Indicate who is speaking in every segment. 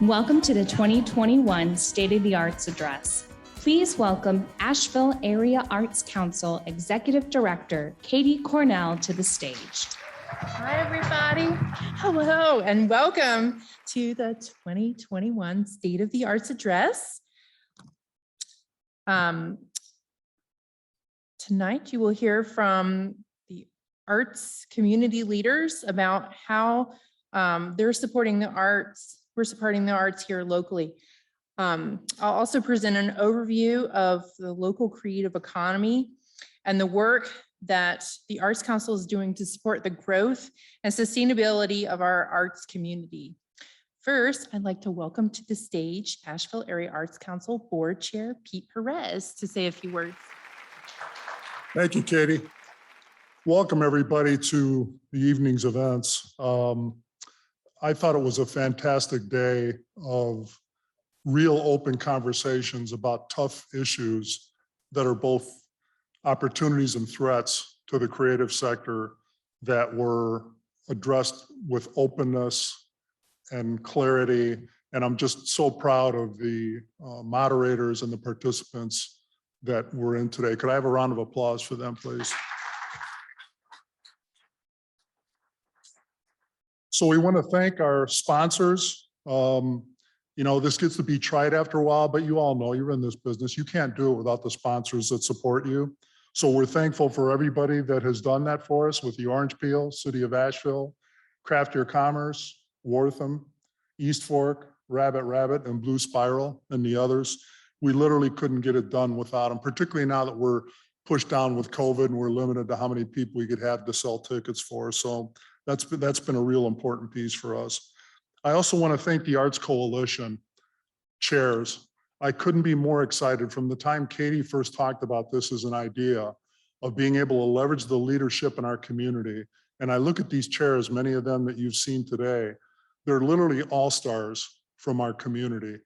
Speaker 1: Welcome to the 2021 State of the Arts Address. Please welcome Asheville Area Arts Council Executive Director Katie Cornell to the stage.
Speaker 2: Hi, everybody. Hello, and welcome to the 2021 State of the Arts Address. Tonight, you will hear from the arts community leaders about how they're supporting the arts. We're supporting the arts here locally. I'll also present an overview of the local creative economy and the work that the Arts Council is doing to support the growth and sustainability of our arts community. First, I'd like to welcome to the stage Asheville Area Arts Council Board Chair Pete Perez to say a few words.
Speaker 3: Thank you, Katie. Welcome everybody to the evening's events. I thought it was a fantastic day of real open conversations about tough issues that are both opportunities and threats to the creative sector that were addressed with openness and clarity. And I'm just so proud of the moderators and the participants that were in today. Could I have a round of applause for them, please? So we want to thank our sponsors. You know, this gets to be tried after a while, but you all know you're in this business. You can't do it without the sponsors that support you. So we're thankful for everybody that has done that for us with the Orange Peel, City of Asheville, Craft Your Commerce, Wortham, East Fork, Rabbit, and Blue Spiral, and the others. We literally couldn't get it done without them, particularly now that we're pushed down with COVID and we're limited to how many people we could have to sell tickets for. So that's been a real important piece for us. I also want to thank the Arts Coalition chairs. I couldn't be more excited from the time Katie first talked about this as an idea of being able to leverage the leadership in our community. And I look at these chairs, many of them that you've seen today, they're literally all-stars from our community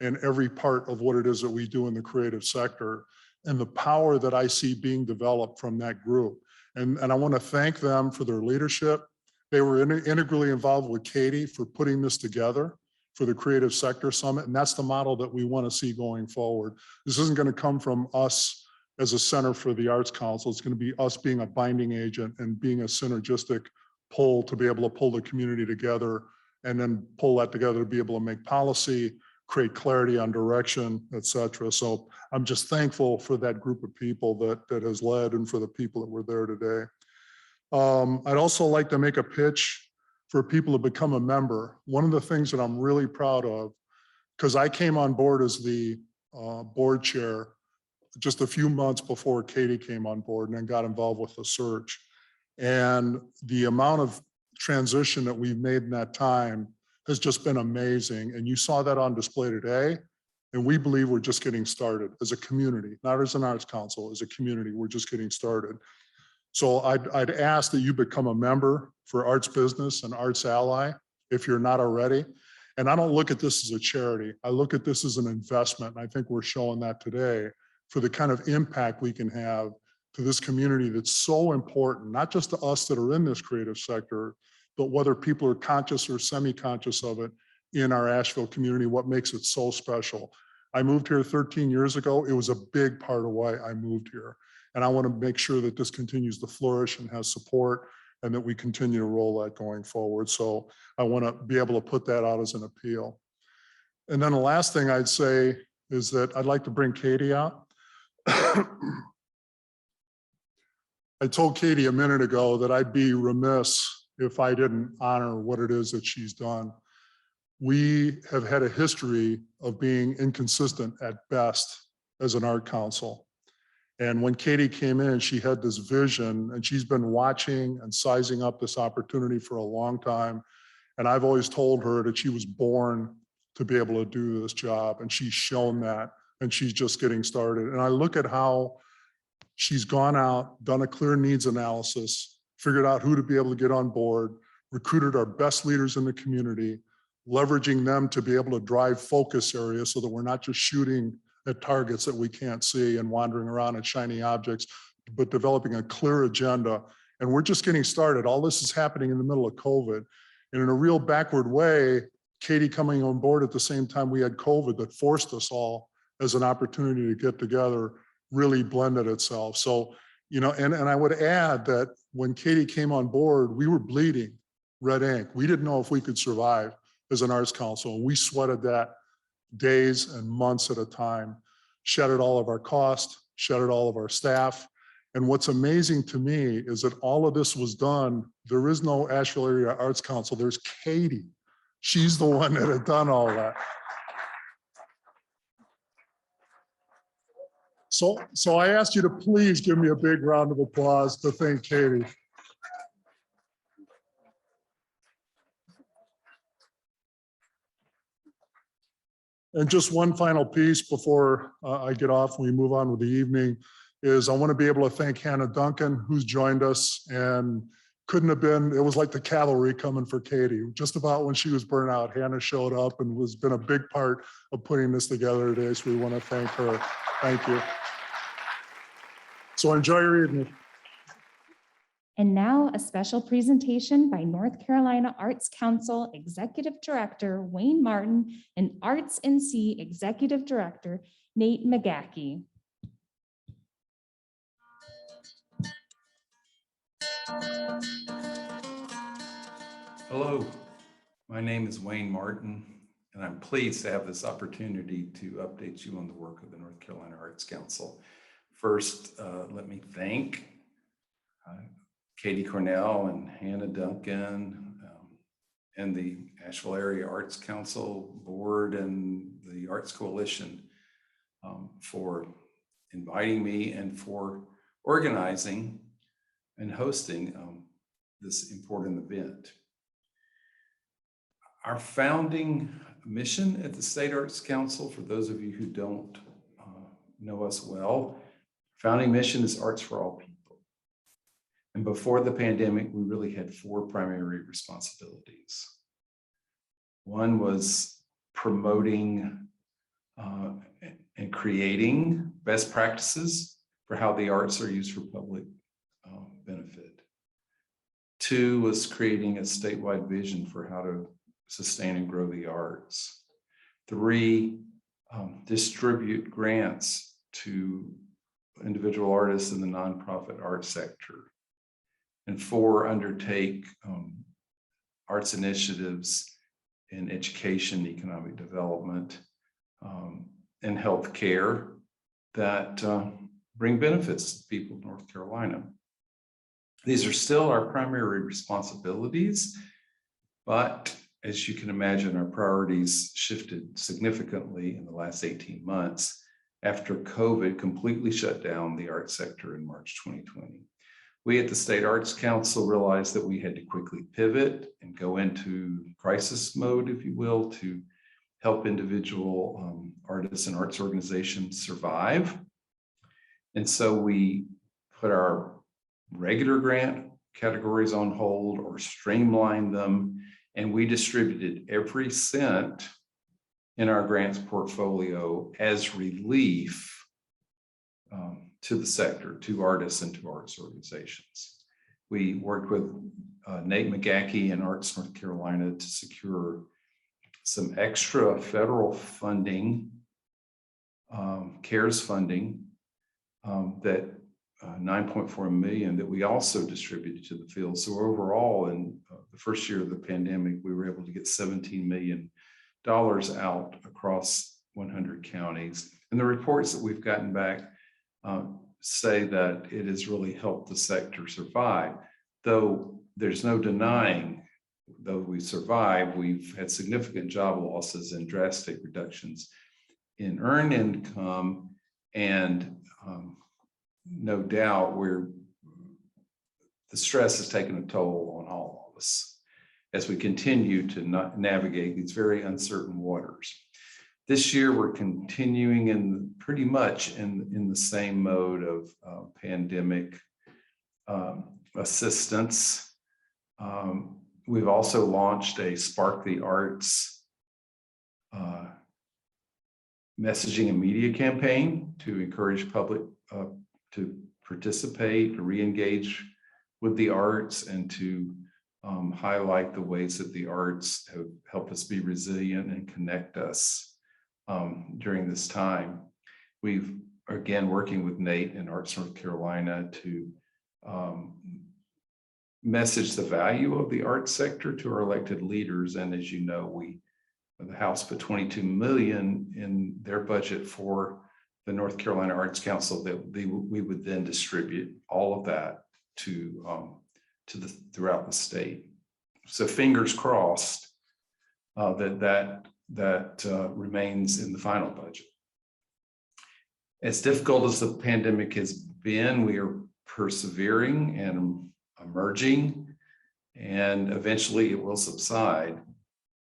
Speaker 3: in every part of what it is that we do in the creative sector and the power that I see being developed from that group. And I want to thank them for their leadership. They were integrally involved with Katie for putting this together for the Creative Sector Summit. And that's the model that we want to see going forward. This isn't going to come from us as a center for the Arts Council. It's going to be us being a binding agent and being a synergistic pull to be able to pull the community together and then pull that together to be able to make policy, create clarity on direction, et cetera. So I'm just thankful for that group of people that has led and for the people that were there today. I'd also like to make a pitch for people to become a member. One of the things that I'm really proud of, because I came on board as the board chair just a few months before Katie came on board and then got involved with the search. And the amount of transition that we've made in that time has just been amazing. And you saw that on display today. And we believe we're just getting started as a community, not as an arts council, as a community, we're just getting started. So I'd ask that you become a member for Arts Business and Arts Ally if you're not already. And I don't look at this as a charity. I look at this as an investment. And I think we're showing that today for the kind of impact we can have to this community that's so important, not just to us that are in this creative sector, but whether people are conscious or semi-conscious of it in our Asheville community, what makes it so special. I moved here 13 years ago. It was a big part of why I moved here. And I want to make sure that this continues to flourish and has support and that we continue to roll that going forward. So I want to be able to put that out as an appeal. And then the last thing I'd say is that I'd like to bring Katie out. I told Katie a minute ago that I'd be remiss if I didn't honor what it is that she's done. We have had a history of being inconsistent at best as an art council. And when Katie came in, she had this vision and she's been watching and sizing up this opportunity for a long time. And I've always told her that she was born to be able to do this job. And she's shown that and she's just getting started. And I look at how she's gone out, done a clear needs analysis, figured out who to be able to get on board, recruited our best leaders in the community, leveraging them to be able to drive focus areas so that we're not just shooting at targets that we can't see and wandering around at shiny objects, but developing a clear agenda. And we're just getting started. All this is happening in the middle of COVID. And in a real backward way, Katie coming on board at the same time we had COVID that forced us all as an opportunity to get together really blended itself. So, you know, and I would add that when Katie came on board, we were bleeding red ink. We didn't know if we could survive as an arts council. We sweated that days and months at a time, shedded all of our costs, shedded all of our staff. And what's amazing to me is that all of this was done. There is no Asheville Area Arts Council. There's Katie. She's the one that had done all that. So I asked you to please give me a big round of applause to thank Katie. And just one final piece before I get off and we move on with the evening is I want to be able to thank Hannah Duncan, who's joined us and couldn't have been, it was like the cavalry coming for Katie. Just about when she was burnt out, Hannah showed up and has been a big part of putting this together today. So we want to thank her. Thank you. So enjoy your evening.
Speaker 1: And now a special presentation by North Carolina Arts Council Executive Director Wayne Martin and Arts NC Executive Director Nate McGaha.
Speaker 4: Hello, my name is Wayne Martin, and I'm pleased to have this opportunity to update you on the work of the North Carolina Arts Council. First, let me thank Katie Cornell and Hannah Duncan and the Asheville Area Arts Council Board and the Arts Coalition for inviting me and for organizing and hosting this important event. Our founding mission at the State Arts Council, for those of you who don't know us well, founding mission is arts for all people. And before the pandemic, we really had four primary responsibilities. One was promoting and creating best practices for how the arts are used for public benefit. Two was creating a statewide vision for how to sustain and grow the arts. Three, distribute grants to individual artists in the nonprofit art sector. And four, undertake arts initiatives in education, economic development, and healthcare that bring benefits to people of North Carolina. These are still our primary responsibilities, but as you can imagine, our priorities shifted significantly in the last 18 months after COVID completely shut down the arts sector in March 2020. We at the State Arts Council realized that we had to quickly pivot and go into crisis mode, if you will, to help individual artists and arts organizations survive. And so we put our regular grant categories on hold or streamlined them, and we distributed every cent in our grants portfolio as relief to the sector, to artists and to arts organizations. We worked with Nate McGaha and Arts North Carolina to secure some extra federal funding, CARES funding, that 9.4 million that we also distributed to the field. So overall, in the first year of the pandemic, we were able to get $17 million out across 100 counties. And the reports that we've gotten back say that it has really helped the sector survive. Though there's no denying, though we survive, we've had significant job losses and drastic reductions in earned income, and no doubt the stress has taken a toll on all of us as we continue to navigate these very uncertain waters. This year, we're continuing in pretty much in the same mode of pandemic assistance. We've also launched a Spark the Arts messaging and media campaign to encourage public to participate, to re-engage with the arts, and to highlight the ways that the arts have helped us be resilient and connect us during this time. We've, again, working with Nate and Arts North Carolina to message the value of the arts sector to our elected leaders. And as you know, the House put $22 million in their budget for the North Carolina Arts Council that we would then distribute all of that to throughout the state. So fingers crossed that remains in the final budget. As difficult as the pandemic has been, we are persevering and emerging, and eventually it will subside.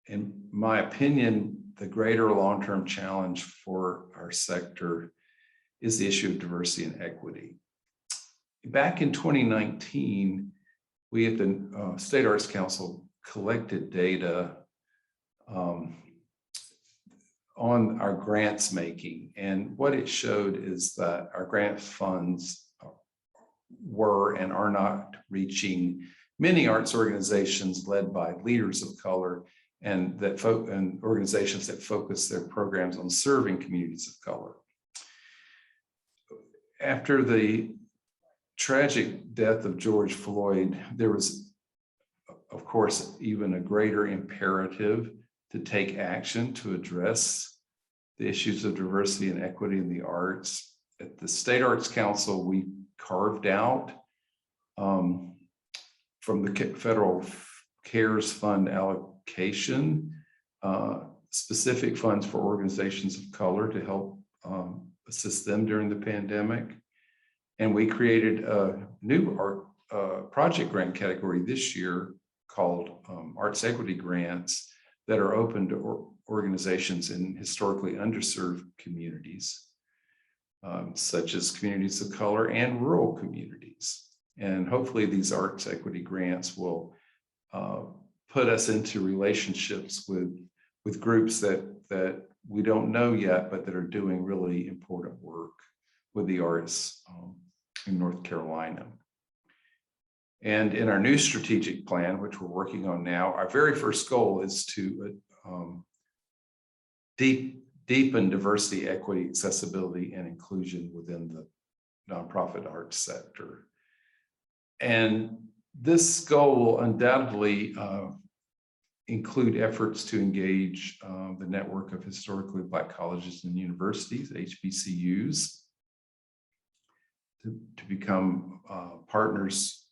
Speaker 4: In my opinion, the greater long-term challenge for our sector is the issue of diversity and equity. Back in 2019, we at the State Arts Council collected data on our grants making. And what it showed is that our grant funds were and are not reaching many arts organizations led by leaders of color and organizations that focus their programs on serving communities of color. After the tragic death of George Floyd, there was, of course, even a greater imperative to take action to address the issues of diversity and equity in the arts. At the State Arts Council, we carved out from the federal CARES Fund allocation specific funds for organizations of color to help assist them during the pandemic. And we created a new art project grant category this year called Arts Equity Grants that are open to organizations in historically underserved communities, such as communities of color and rural communities. And hopefully these arts equity grants will put us into relationships with groups that we don't know yet, but that are doing really important work with the arts in North Carolina. And in our new strategic plan, which we're working on now, our very first goal is to deepen diversity, equity, accessibility, and inclusion within the nonprofit arts sector. And this goal will undoubtedly include efforts to engage the network of historically Black colleges and universities, HBCUs, to become partners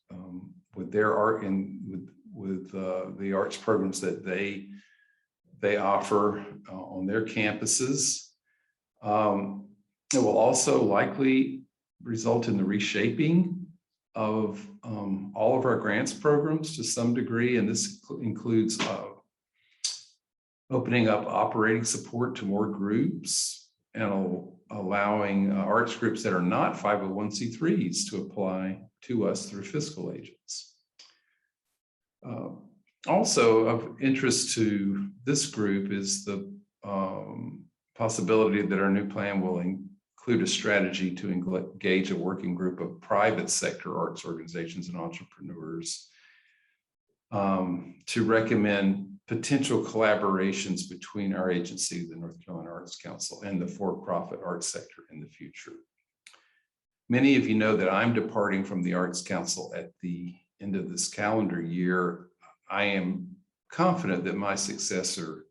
Speaker 4: with their art and with the arts programs that they offer on their campuses. It will also likely result in the reshaping of all of our grants programs to some degree, and this includes opening up operating support to more groups and allowing arts groups that are not 501c3s to apply to us through fiscal agents. Also of interest to this group is the possibility that our new plan will include a strategy to engage a working group of private sector arts organizations and entrepreneurs to recommend potential collaborations between our agency, the North Carolina Arts Council, and the for-profit arts sector in the future. Many of you know that I'm departing from the Arts Council at the end of this calendar year. I am confident that my successor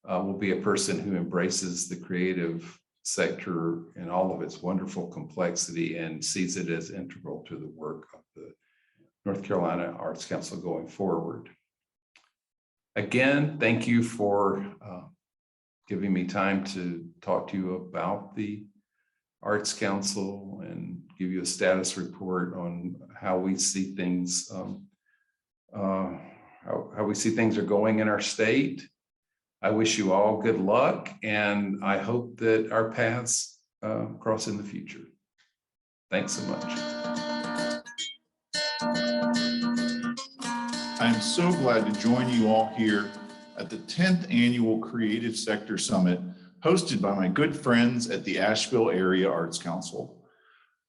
Speaker 4: will be a person who embraces the creative sector in all of its wonderful complexity and sees it as integral to the work of the North Carolina Arts Council going forward. Again, thank you for giving me time to talk to you about the Arts Council and give you a status report on how we see things, how we see things are going in our state. I wish you all good luck, and I hope that our paths cross in the future. Thanks so much.
Speaker 5: I'm so glad to join you all here at the 10th Annual Creative Sector Summit, hosted by my good friends at the Asheville Area Arts Council.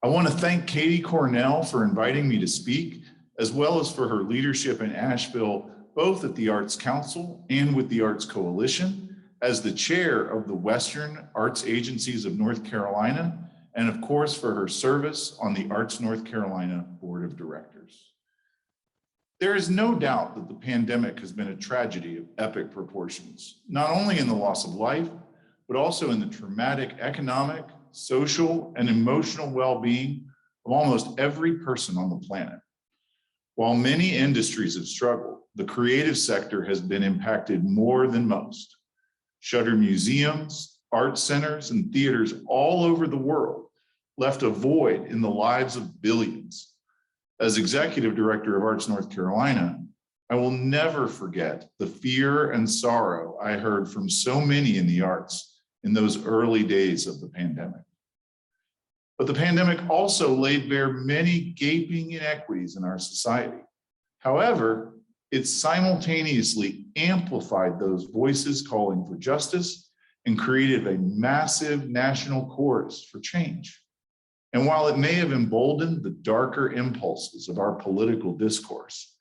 Speaker 5: I want to thank Katie Cornell for inviting me to speak, as well as for her leadership in Asheville, both at the Arts Council and with the Arts Coalition, as the chair of the Western Arts Agencies of North Carolina, and of course for her service on the Arts North Carolina Board of Directors. There is no doubt that the pandemic has been a tragedy of epic proportions, not only in the loss of life, but also in the traumatic economic, social, and emotional well-being of almost every person on the planet. While many industries have struggled, the creative sector has been impacted more than most. Shuttered museums, art centers, and theaters all over the world left a void in the lives of billions. As Executive Director of Arts North Carolina, I will never forget the fear and sorrow I heard from so many in the arts in those early days of the pandemic. But the pandemic also laid bare many gaping inequities in our society. However, it simultaneously amplified those voices calling for justice and created a massive national chorus for change. And while it may have emboldened the darker impulses of our political discourse,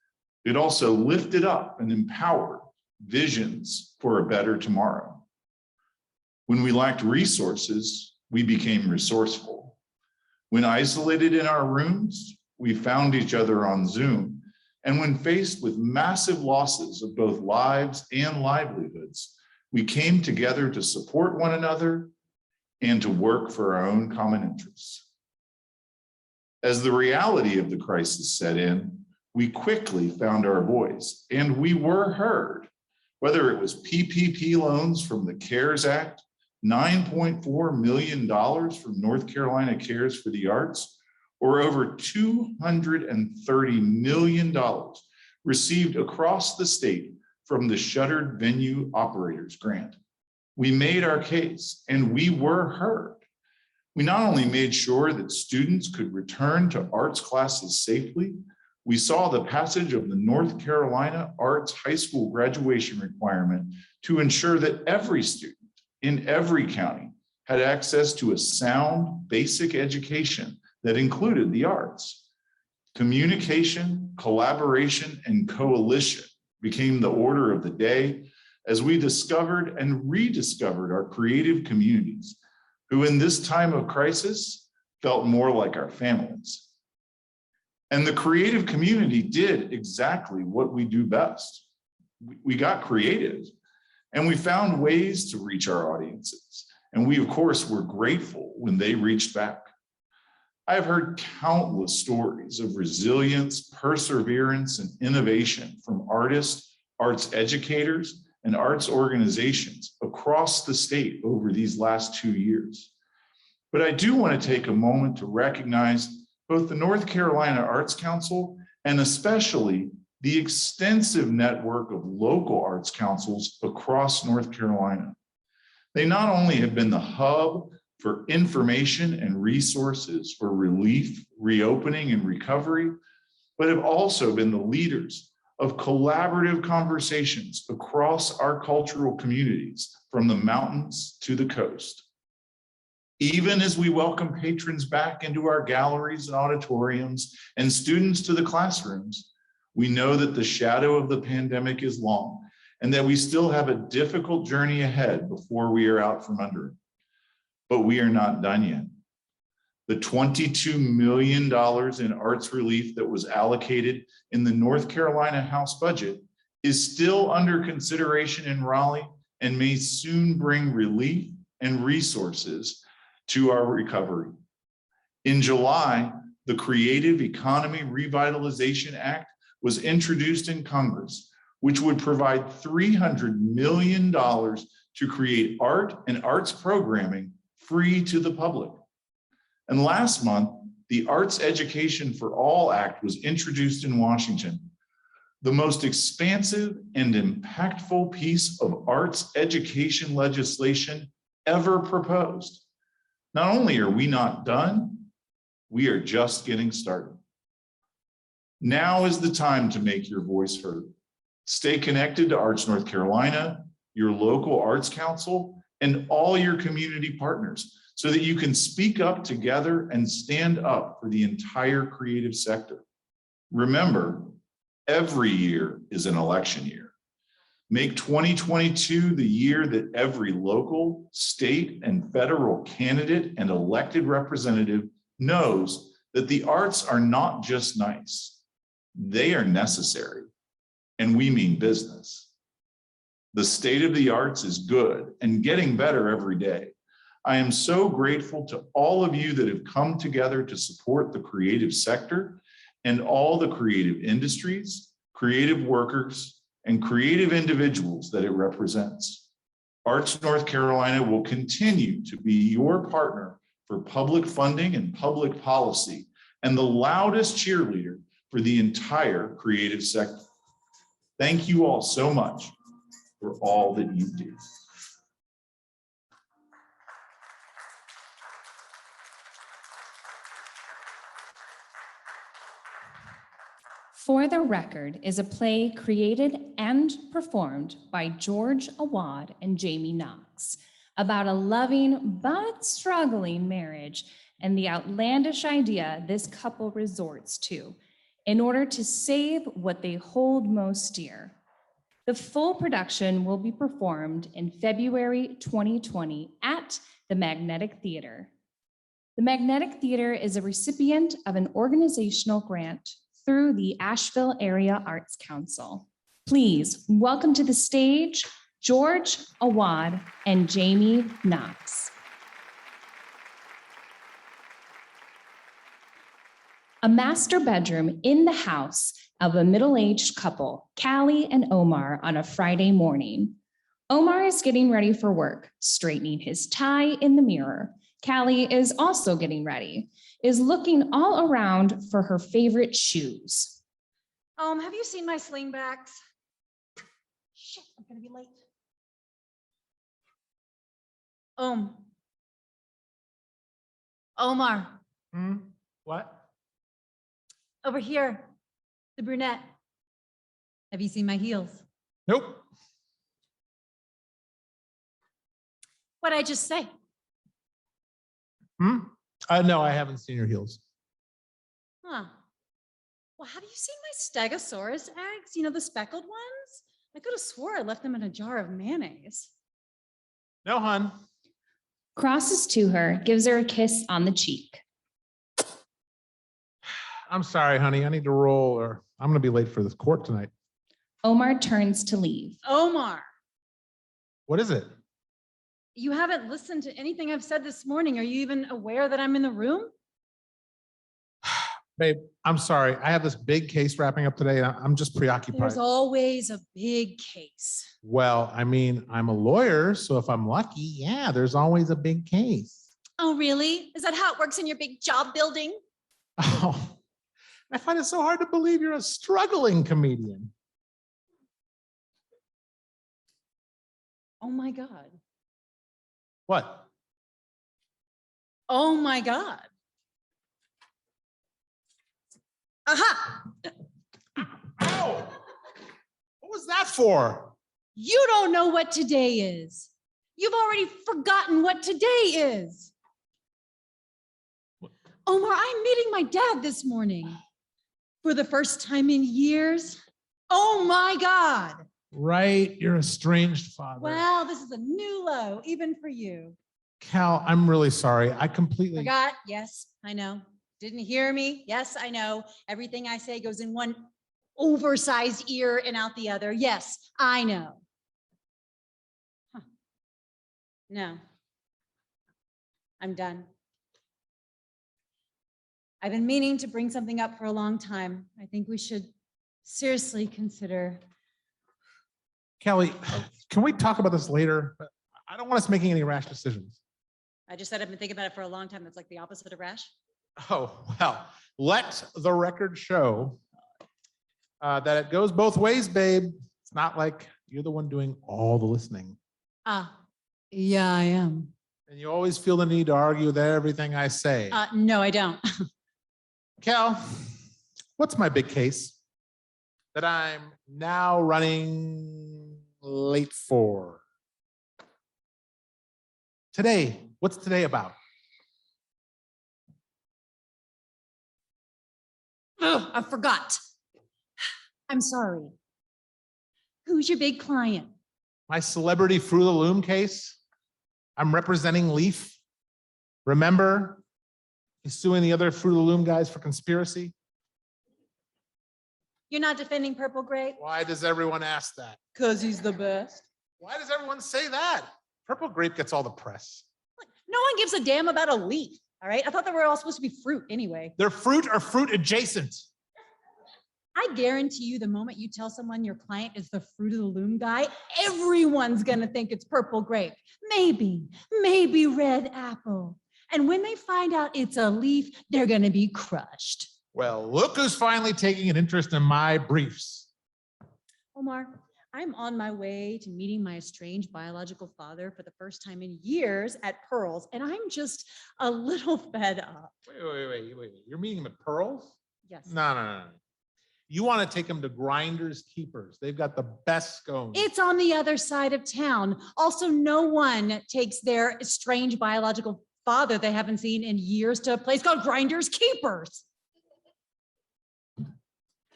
Speaker 5: it also lifted up and empowered visions for a better tomorrow. When we lacked resources, we became resourceful. When isolated in our rooms, we found each other on Zoom. And when faced with massive losses of both lives and livelihoods, we came together to support one another and to work for our own common interests. As the reality of the crisis set in, we quickly found our voice and we were heard, whether it was PPP loans from the CARES Act, $9.4 million from North Carolina Cares for the Arts, or over $230 million received across the state from the Shuttered Venue Operators Grant. We made our case and we were heard. We not only made sure that students could return to arts classes safely, we saw the passage of the North Carolina Arts High School graduation requirement to ensure that every student in every county had access to a sound, basic education that included the arts. Communication, collaboration, and coalition became the order of the day as we discovered and rediscovered our creative communities, who in this time of crisis felt more like our families. And the creative community did exactly what we do best. We got creative and we found ways to reach our audiences. And we, of course, were grateful when they reached back. I have heard countless stories of resilience, perseverance, and innovation from artists, arts educators, and arts organizations across the state over these last 2 years. But I do want to take a moment to recognize both the North Carolina Arts Council and especially the extensive network of local arts councils across North Carolina. They not only have been the hub for information and resources for relief, reopening, and recovery, but have also been the leaders of collaborative conversations across our cultural communities from the mountains to the coast. Even as we welcome patrons back into our galleries and auditoriums and students to the classrooms, we know that the shadow of the pandemic is long and that we still have a difficult journey ahead before we are out from under it. But we are not done yet. The $22 million in arts relief that was allocated in the North Carolina House budget is still under consideration in Raleigh and may soon bring relief and resources to our recovery. In July, the Creative Economy Revitalization Act was introduced in Congress, which would provide $300 million to create art and arts programming free to the public. And last month, the Arts Education for All Act was introduced in Washington, the most expansive and impactful piece of arts education legislation ever proposed. Not only are we not done, we are just getting started. Now is the time to make your voice heard. Stay connected to Arts North Carolina, your local arts council, and all your community partners so that you can speak up together and stand up for the entire creative sector. Remember, every year is an election year. Make 2022 the year that every local, state, and federal candidate and elected representative knows that the arts are not just nice. They are necessary, and we mean business. The state of the arts is good and getting better every day. I am so grateful to all of you that have come together to support the creative sector and all the creative industries, creative workers, and creative individuals that it represents. Arts North Carolina will continue to be your partner for public funding and public policy, and the loudest cheerleader for the entire creative sector. Thank you all so much for all that you do.
Speaker 1: For the Record is a play created and performed by George Awad and Jamie Knox about a loving but struggling marriage and the outlandish idea this couple resorts to in order to save what they hold most dear. The full production will be performed in February 2020 at the Magnetic Theater. The Magnetic Theater is a recipient of an organizational grant through the Asheville Area Arts Council. Please welcome to the stage, George Awad and Jamie Knox. A master bedroom in the house of a middle-aged couple, Callie and Omar, on a Friday morning. Omar is getting ready for work, straightening his tie in the mirror. Callie is also getting ready, is looking all around for her favorite shoes.
Speaker 6: Have you seen my slingbacks? Shit, I'm gonna be late. Omar,
Speaker 7: What?
Speaker 6: over here, the brunette. Have you seen my heels?
Speaker 7: Nope.
Speaker 6: What'd I just say?
Speaker 7: No, I haven't seen your heels.
Speaker 6: Huh. Well, have you seen my Stegosaurus eggs? You know, the speckled ones? I could have swore I left them in a jar of mayonnaise.
Speaker 7: No, hon.
Speaker 1: Crosses to her, gives her a kiss on the cheek.
Speaker 7: I'm sorry, honey. I need to roll or I'm going to be late for this court tonight.
Speaker 1: Omar turns to leave.
Speaker 6: Omar,
Speaker 7: What is it?
Speaker 6: you haven't listened to anything I've said this morning. Are you even aware that I'm in the room?
Speaker 7: Babe, I'm sorry. I have this big case wrapping up today. I'm just preoccupied.
Speaker 6: There's always a big case.
Speaker 7: Well, I mean, I'm a lawyer, so if I'm lucky, yeah, there's always a big case.
Speaker 6: Oh, really? Is that how it works in your big job building?
Speaker 7: Oh, I find it so hard to believe you're a struggling comedian.
Speaker 6: Oh my God.
Speaker 7: What?
Speaker 6: Oh my God. Aha!
Speaker 7: Ow! What was that for?
Speaker 6: You don't know what today is. You've already forgotten what today is.
Speaker 7: What?
Speaker 6: Omar, I'm meeting my dad this morning for the first time in years. Oh my God.
Speaker 7: Right, you're a estranged father.
Speaker 6: Wow, this is a new low, even for you.
Speaker 7: Cal, I'm really sorry. I completely.
Speaker 6: Forgot? Yes, I know. Didn't hear me? Yes, I know. Everything I say goes in one oversized ear and out the other. Yes, I know. Huh. No. I'm done. I've been meaning to bring something up for a long time. I think we should seriously consider.
Speaker 7: Kelly, can we talk about this later? I don't want us making any rash decisions.
Speaker 6: I just said I've been thinking about it for a long time. That's like the opposite of rash.
Speaker 7: Oh, well, let the record show that it goes both ways, babe. It's not like you're the one doing all the listening.
Speaker 6: Yeah, I am.
Speaker 7: And you always feel the need to argue with everything I say.
Speaker 6: No, I don't.
Speaker 7: Cal, what's my big case that I'm now running late for? Today, what's today about?
Speaker 6: Oh, I forgot. I'm sorry. Who's your big client?
Speaker 7: My celebrity Fruit of the Loom case. I'm representing Leaf. Remember, he's suing the other Fruit of the Loom guys for conspiracy.
Speaker 6: You're not defending Purple Grape?
Speaker 7: Why does everyone ask that?
Speaker 6: Because he's the best.
Speaker 7: Why does everyone say that? Purple Grape gets all the press.
Speaker 6: No one gives a damn about a leaf, all right? I thought they were all supposed to be fruit anyway.
Speaker 7: They're fruit or fruit adjacent.
Speaker 6: I guarantee you the moment you tell someone your client is the Fruit of the Loom guy, everyone's gonna think it's Purple Grape. Maybe Red Apple. And when they find out it's a leaf, they're gonna be crushed.
Speaker 7: Well, look who's finally taking an interest in my briefs.
Speaker 6: Omar, I'm on my way to meeting my estranged biological father for the first time in years at Pearls, and I'm just a little fed up.
Speaker 7: Wait. You're meeting him at Pearls?
Speaker 6: Yes.
Speaker 7: No. You want to take him to Grinders Keepers. They've got the best scones.
Speaker 6: It's on the other side of town. Also, no one takes their estranged biological father they haven't seen in years to a place called Grinders Keepers.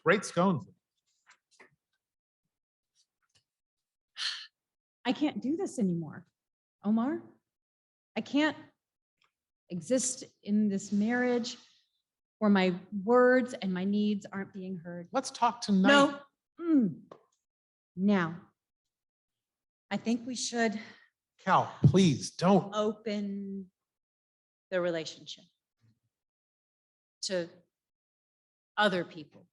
Speaker 7: Great scones.
Speaker 6: I can't do this anymore. Omar, I can't exist in this marriage where my words and my needs aren't being heard.
Speaker 7: Let's talk tonight.
Speaker 6: No. Now, I think we should
Speaker 7: Cal, please don't.
Speaker 6: open the relationship to other people.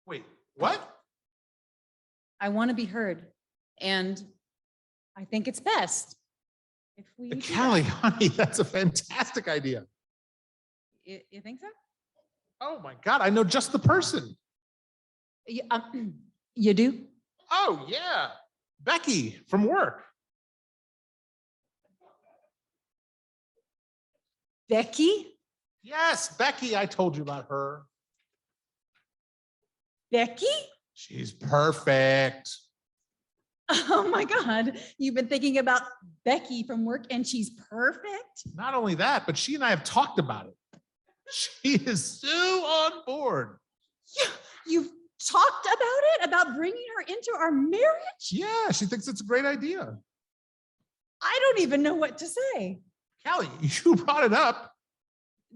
Speaker 7: Wait, what?
Speaker 6: I want to be heard, and I think it's best if we. do
Speaker 7: Callie,
Speaker 6: that.
Speaker 7: honey, that's a fantastic idea.
Speaker 6: You think so?
Speaker 7: Oh my God, I know just the person.
Speaker 6: You do?
Speaker 7: Oh yeah, Becky from work.
Speaker 6: Becky?
Speaker 7: Yes, Becky, I told you about her.
Speaker 6: Becky?
Speaker 7: She's perfect.
Speaker 6: Oh my God. You've been thinking about Becky from work and she's perfect?
Speaker 7: Not only that, but she and I have talked about it. She is so on board.
Speaker 6: You've talked about it? About bringing her into our marriage?
Speaker 7: Yeah, she thinks it's a great idea.
Speaker 6: I don't even know what to say.
Speaker 7: Callie, you brought it up.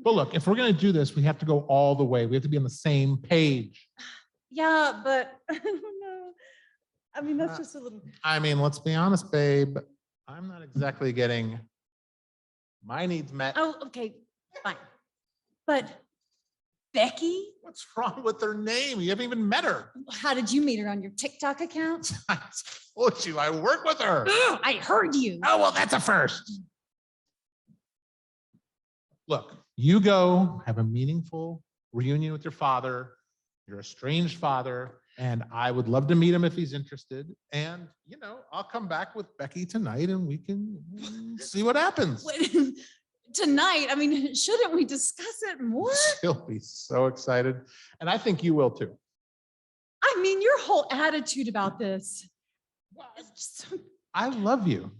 Speaker 7: But look, if we're going to do this, we have to go all the way. We have to be on the same page.
Speaker 6: Yeah, but I don't know. I mean, that's just a little.
Speaker 7: I mean, let's be honest, babe. I'm not exactly getting my needs met.
Speaker 6: Oh, okay, fine. But Becky,
Speaker 7: What's wrong with her name? You haven't even met her.
Speaker 6: how did you meet her on your TikTok account?
Speaker 7: I told you, I work with her.
Speaker 6: I heard you.
Speaker 7: Oh, well, that's a first. Look, you go have a meaningful reunion with your father, your estranged father, and I would love to meet him if he's interested. And, you know, I'll come back with Becky tonight and we can see what happens.
Speaker 6: Tonight, I mean, shouldn't we discuss it more?
Speaker 7: She'll be so excited. And I think you will too.
Speaker 6: I mean, your whole attitude about this. It's just so.
Speaker 7: I love you.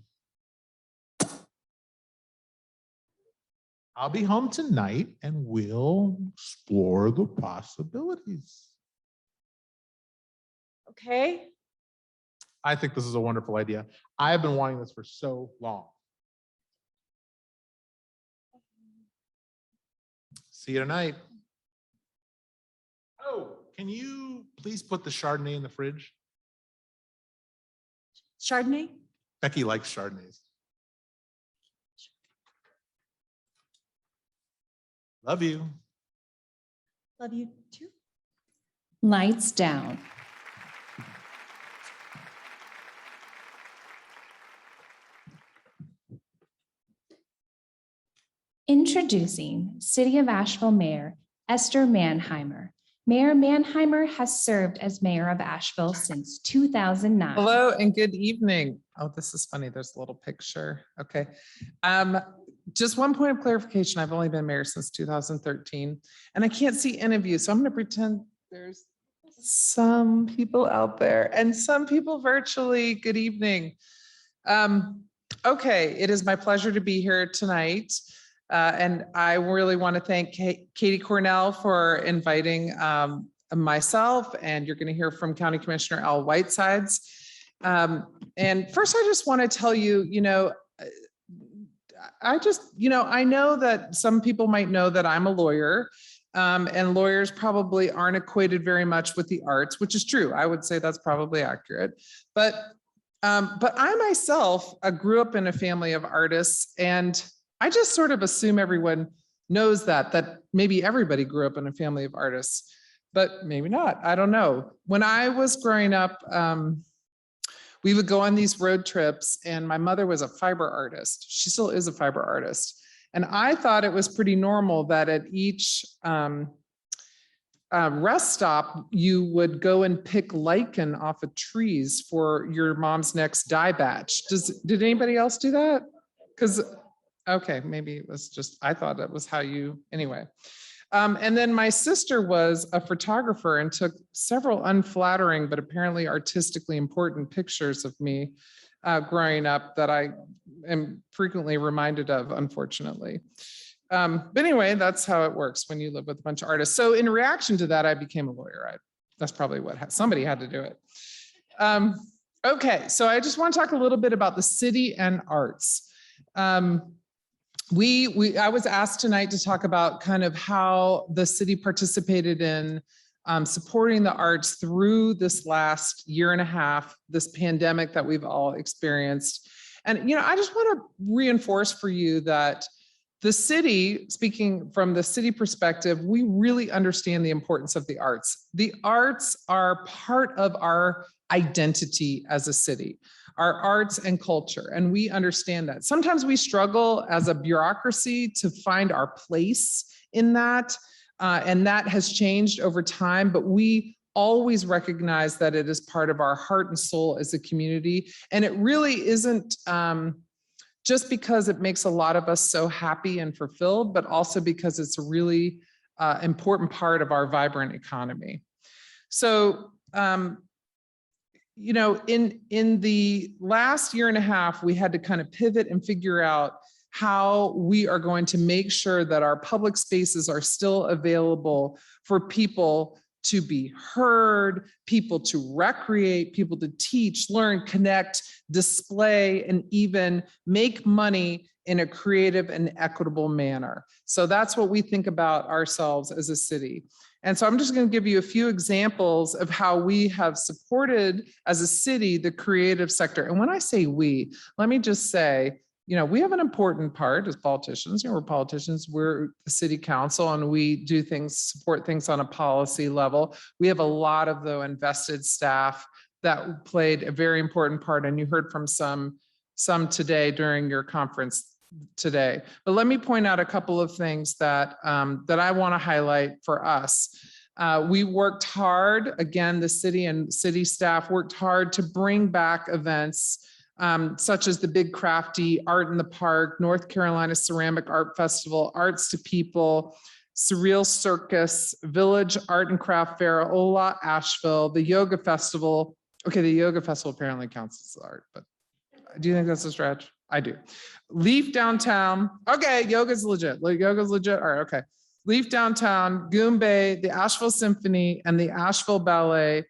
Speaker 7: I'll be home tonight and we'll explore the possibilities.
Speaker 6: Okay.
Speaker 7: I think this is a wonderful idea. I've been wanting this for so long. See you tonight. Oh, can you please put the Chardonnay in the fridge?
Speaker 6: Chardonnay?
Speaker 7: Becky likes Chardonnays. Love you.
Speaker 6: Love you too.
Speaker 1: Lights down. Introducing City of Asheville Mayor Esther Manheimer. Mayor Manheimer has served as mayor of Asheville since 2009.
Speaker 8: Hello and good evening. Oh, this is funny. There's a little picture. Okay. Just one point of clarification. I've only been mayor since 2013 and I can't see any of you. So I'm going to pretend there's some people out there and some people virtually. Good evening. Okay. It is my pleasure to be here tonight. And I really want to thank Katie Cornell for inviting myself, and you're going to hear from County Commissioner Al Whitesides. And first, I just want to tell you, I know that some people might know that I'm a lawyer, and lawyers probably aren't equated very much with the arts, which is true. I would say that's probably accurate. But I myself grew up in a family of artists, and I just sort of assume everyone knows that maybe everybody grew up in a family of artists, but maybe not. I don't know. When I was growing up, we would go on these road trips, and my mother was a fiber artist. She still is a fiber artist. And I thought it was pretty normal that at each rest stop, you would go and pick lichen off of trees for your mom's next dye batch. Did anybody else do that? Okay, maybe it was just, I thought that was how you, anyway. And then my sister was a photographer and took several unflattering, but apparently artistically important pictures of me growing up that I am frequently reminded of, unfortunately. But anyway, that's how it works when you live with a bunch of artists. So in reaction to that, I became a lawyer. That's probably what somebody had to do it. Okay, so I just want to talk a little bit about the city and arts. I was asked tonight to talk about kind of how the city participated in supporting the arts through this last year and a half, this pandemic that we've all experienced. And, I just want to reinforce for you that the city, speaking from the city perspective, we really understand the importance of the arts. The arts are part of our identity as a city, our arts and culture, and we understand that. Sometimes we struggle as a bureaucracy to find our place in that, and that has changed over time, but we always recognize that it is part of our heart and soul as a community. And it really isn't just because it makes a lot of us so happy and fulfilled, but also because it's a really important part of our vibrant economy. So, in the last year and a half, we had to kind of pivot and figure out how we are going to make sure that our public spaces are still available for people to be heard, people to recreate, people to teach, learn, connect, display, and even make money in a creative and equitable manner. So that's what we think about ourselves as a city. And so I'm just going to give you a few examples of how we have supported as a city the creative sector. And when I say we, let me just say, we have an important part as politicians. We're politicians, we're the city council, and we do things, support things on a policy level. We have a lot of, though, invested staff that played a very important part. And you heard from some today during your conference today. But let me point out a couple of things that I want to highlight for us. We worked hard, again, the city and city staff worked hard to bring back events such as the Big Crafty, Art in the Park, North Carolina Ceramic Art Festival, Arts to People, Surreal Circus, Village Art and Craft Fair, Ola, Asheville, the Yoga Festival. Okay, the Yoga Festival apparently counts as art, but do you think that's a stretch? I do. Leaf Downtown. Okay, yoga's legit. Yoga's legit. All right, okay. Leaf Downtown, Goombay, the Asheville Symphony, and the Asheville Ballet.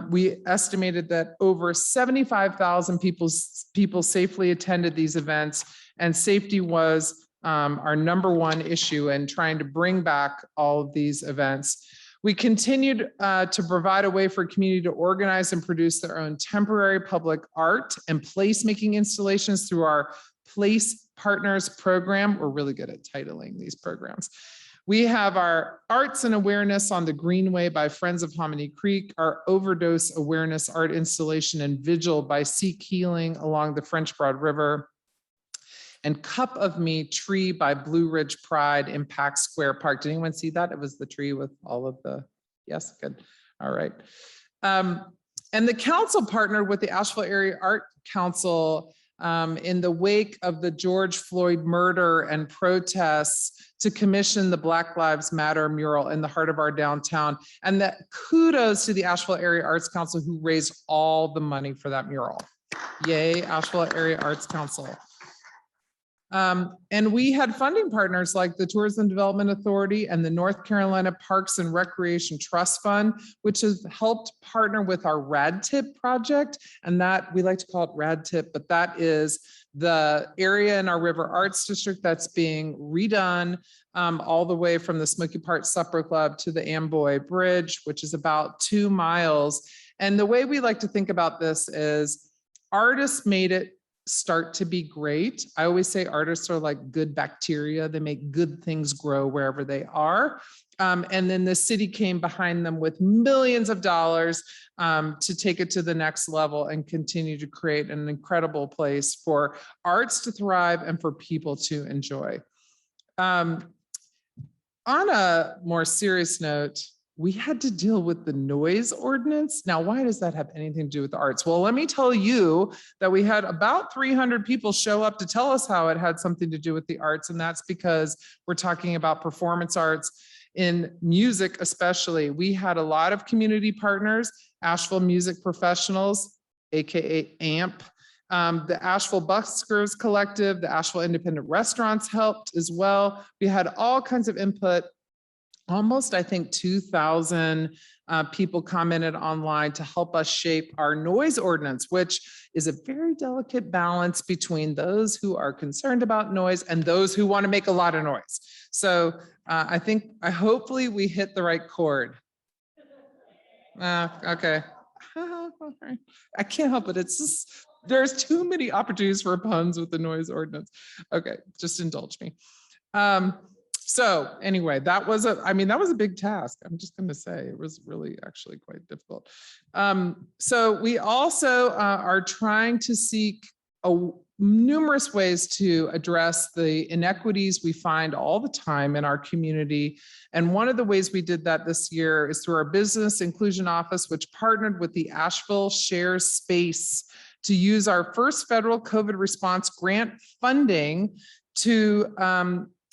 Speaker 8: We estimated that over 75,000 people safely attended these events, and safety was our #1 issue in trying to bring back all of these events. We continued to provide a way for community to organize and produce their own temporary public art and placemaking installations through our Place Partners program. We're really good at titling these programs. We have our Arts and Awareness on the Greenway by Friends of Hominy Creek, our Overdose Awareness Art Installation and Vigil by Seek Healing along the French Broad River, and Cup of Me Tree by Blue Ridge Pride in Pack Square Park. Did anyone see that? It was the tree with all of the, yes, good. All right. And the council partnered with the Asheville Area Art Council in the wake of the George Floyd murder and protests to commission the Black Lives Matter mural in the heart of our downtown. And that kudos to the Asheville Area Arts Council who raised all the money for that mural. Yay, Asheville Area Arts Council. And we had funding partners like the Tourism Development Authority and the North Carolina Parks and Recreation Trust Fund, which has helped partner with our RADTIP project. And that, we like to call it RADTIP, but that is the area in our River Arts District that's being redone all the way from the Smoky Part Supper Club to the Amboy Bridge, which is about 2 miles. And the way we like to think about this is artists made it start to be great. I always say artists are like good bacteria. They make good things grow wherever they are. And then the city came behind them with millions of dollars to take it to the next level and continue to create an incredible place for arts to thrive and for people to enjoy. On a more serious note, we had to deal with the noise ordinance. Now, why does that have anything to do with the arts? Well, let me tell you that we had about 300 people show up to tell us how it had something to do with the arts. And that's because we're talking about performance arts in music, especially. We had a lot of community partners, Asheville Music Professionals, AKA AMP, the Asheville Buskers Collective, the Asheville Independent Restaurants helped as well. We had all kinds of input. Almost, I think, 2,000 people commented online to help us shape our noise ordinance, which is a very delicate balance between those who are concerned about noise and those who want to make a lot of noise. So hopefully we hit the right chord. Okay. I can't help it. It's just, there's too many opportunities for puns with the noise ordinance. Okay, just indulge me. So anyway, that was a big task. I'm just going to say it was really actually quite difficult. So we also are trying to seek numerous ways to address the inequities we find all the time in our community. And one of the ways we did that this year is through our Business Inclusion Office, which partnered with the Asheville Shares Space to use our first federal COVID response grant funding to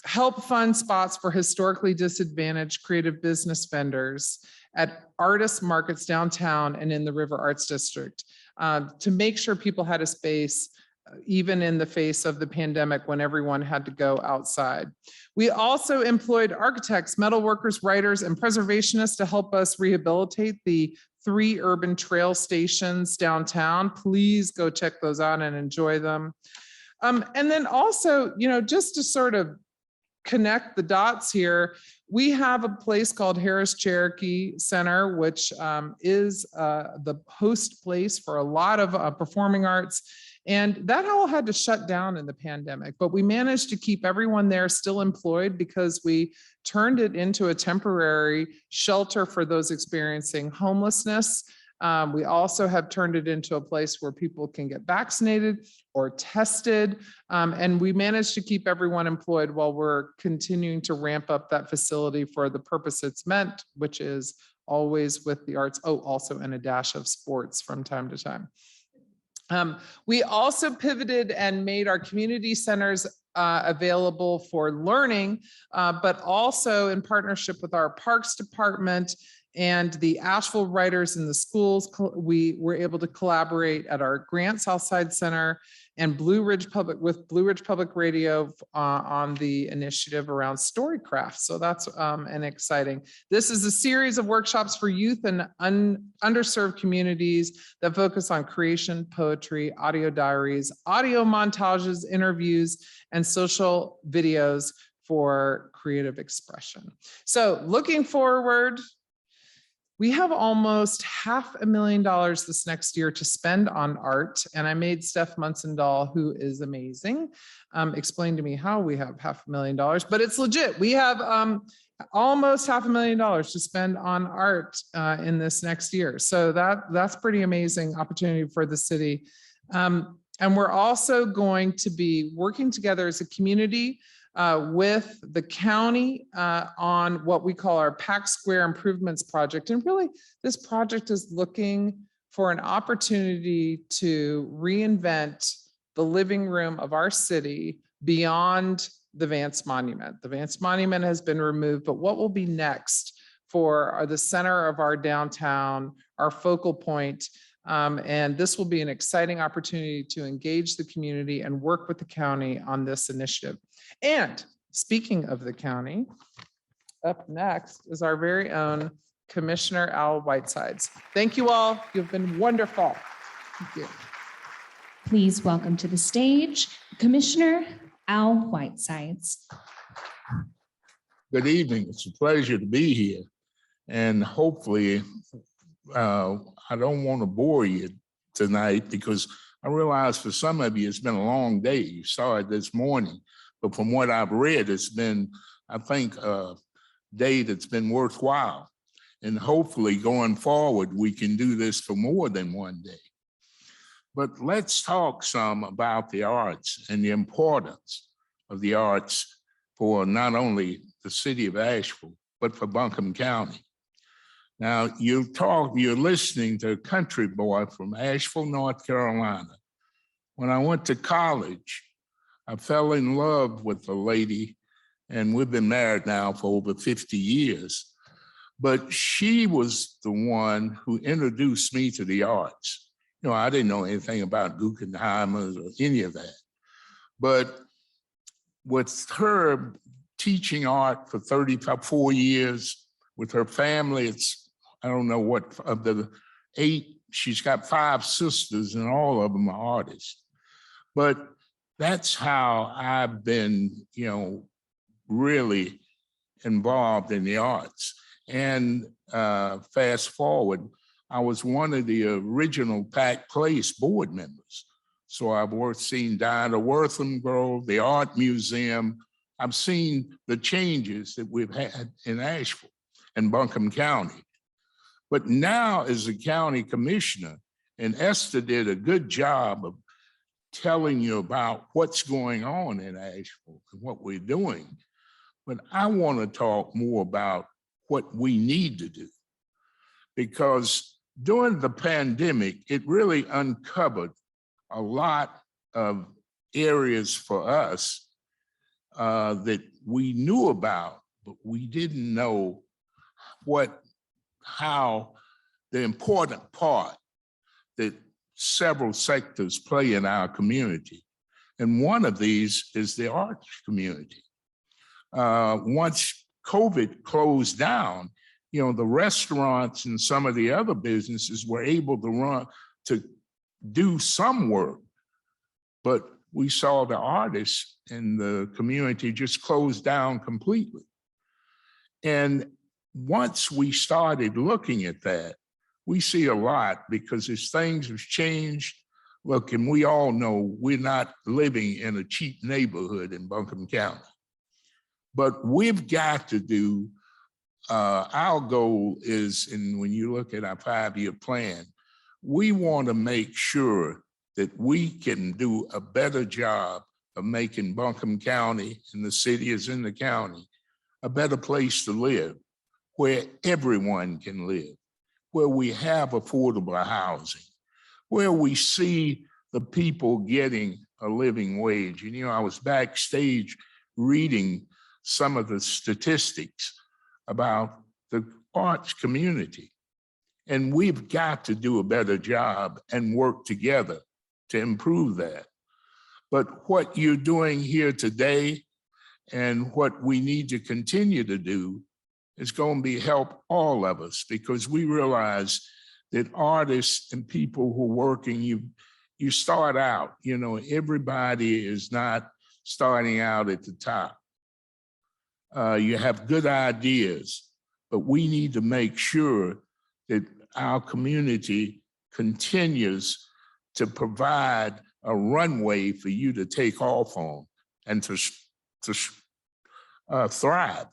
Speaker 8: help fund spots for historically disadvantaged creative business vendors at artist markets downtown and in the River Arts District to make sure people had a space even in the face of the pandemic when everyone had to go outside. We also employed architects, metal workers, writers, and preservationists to help us rehabilitate the 3 urban trail stations downtown. Please go check those out and enjoy them. And then also, just to sort of connect the dots here, we have a place called Harris Cherokee Center, which is the host place for a lot of performing arts. And that all had to shut down in the pandemic, but we managed to keep everyone there still employed because we turned it into a temporary shelter for those experiencing homelessness. We also have turned it into a place where people can get vaccinated or tested. And we managed to keep everyone employed while we're continuing to ramp up that facility for the purpose it's meant, which is always with the arts. Oh, also and a dash of sports from time to time. We also pivoted and made our community centers available for learning, but also in partnership with our Parks Department and the Asheville writers in the schools. We were able to collaborate at our Grant Southside Center and Blue Ridge Public Radio on the initiative around Storycraft. So that's an exciting. This is a series of workshops for youth and underserved communities that focus on creation, poetry, audio diaries, audio montages, interviews, and social videos for creative expression. So looking forward, we have almost $500,000 this next year to spend on art. And I made Steph Munsendahl, who is amazing, explain to me how we have $500,000, but it's legit. We have almost $500,000 to spend on art in this next year. So that's pretty amazing opportunity for the city. And we're also going to be working together as a community with the county on what we call our Pack Square Improvements Project. And really, this project is looking for an opportunity to reinvent the living room of our city beyond the Vance Monument. The Vance Monument has been removed, but what will be next for the center of our downtown, our focal point? And this will be an exciting opportunity to engage the community and work with the county on this initiative. And speaking of the county, up next is our very own Commissioner Al Whitesides. Thank you all. You've been wonderful. Thank you.
Speaker 1: Please welcome to the stage Commissioner Al Whitesides.
Speaker 9: Good evening. It's a pleasure to be here. And hopefully, I don't want to bore you tonight because I realize for some of you, it's been a long day. You saw it this morning, but from what I've read, it's been, I think, a day that's been worthwhile. And hopefully going forward, we can do this for more than one day. But let's talk some about the arts and the importance of the arts for not only the city of Asheville, but for Buncombe County. Now, you're listening to a country boy from Asheville, North Carolina. When I went to college, I fell in love with a lady, and we've been married now for over 50 years. But she was the one who introduced me to the arts. You know, I didn't know anything about Guggenheimers or any of that. But with her teaching art for 34 years, with her family, it's, I don't know what, of the 8, she's got 5 sisters and all of them are artists. But that's how I've been, you know, really involved in the arts. And fast forward, I was one of the original Pack Place board members. So I've seen Diana Wortham grow, the Art Museum. I've seen the changes that we've had in Asheville and Buncombe County. But now as a county commissioner, and Esther did a good job of telling you about what's going on in Asheville and what we're doing. But I want to talk more about what we need to do. Because during the pandemic, it really uncovered a lot of areas for us that we knew about, but we didn't know how the important part that several sectors play in our community. And one of these is the arts community. Once COVID closed down, you know, the restaurants and some of the other businesses were able to do some work, but we saw the artists in the community just close down completely. And once we started looking at that, we see a lot because as things have changed, look, and we all know we're not living in a cheap neighborhood in Buncombe County, but we've got to do, our goal is, and when you look at our 5-year plan, we want to make sure that we can do a better job of making Buncombe County and the city is in the county a better place to live, where everyone can live, where we have affordable housing, where we see the people getting a living wage. And, you know, I was backstage reading some of the statistics about the arts community. And we've got to do a better job and work together to improve that. But what you're doing here today and what we need to continue to do is going to be help all of us, because we realize that artists and people who are working, you start out, you know, everybody is not starting out at the top. You have good ideas, but we need to make sure that our community continues to provide a runway for you to take off on and to thrive.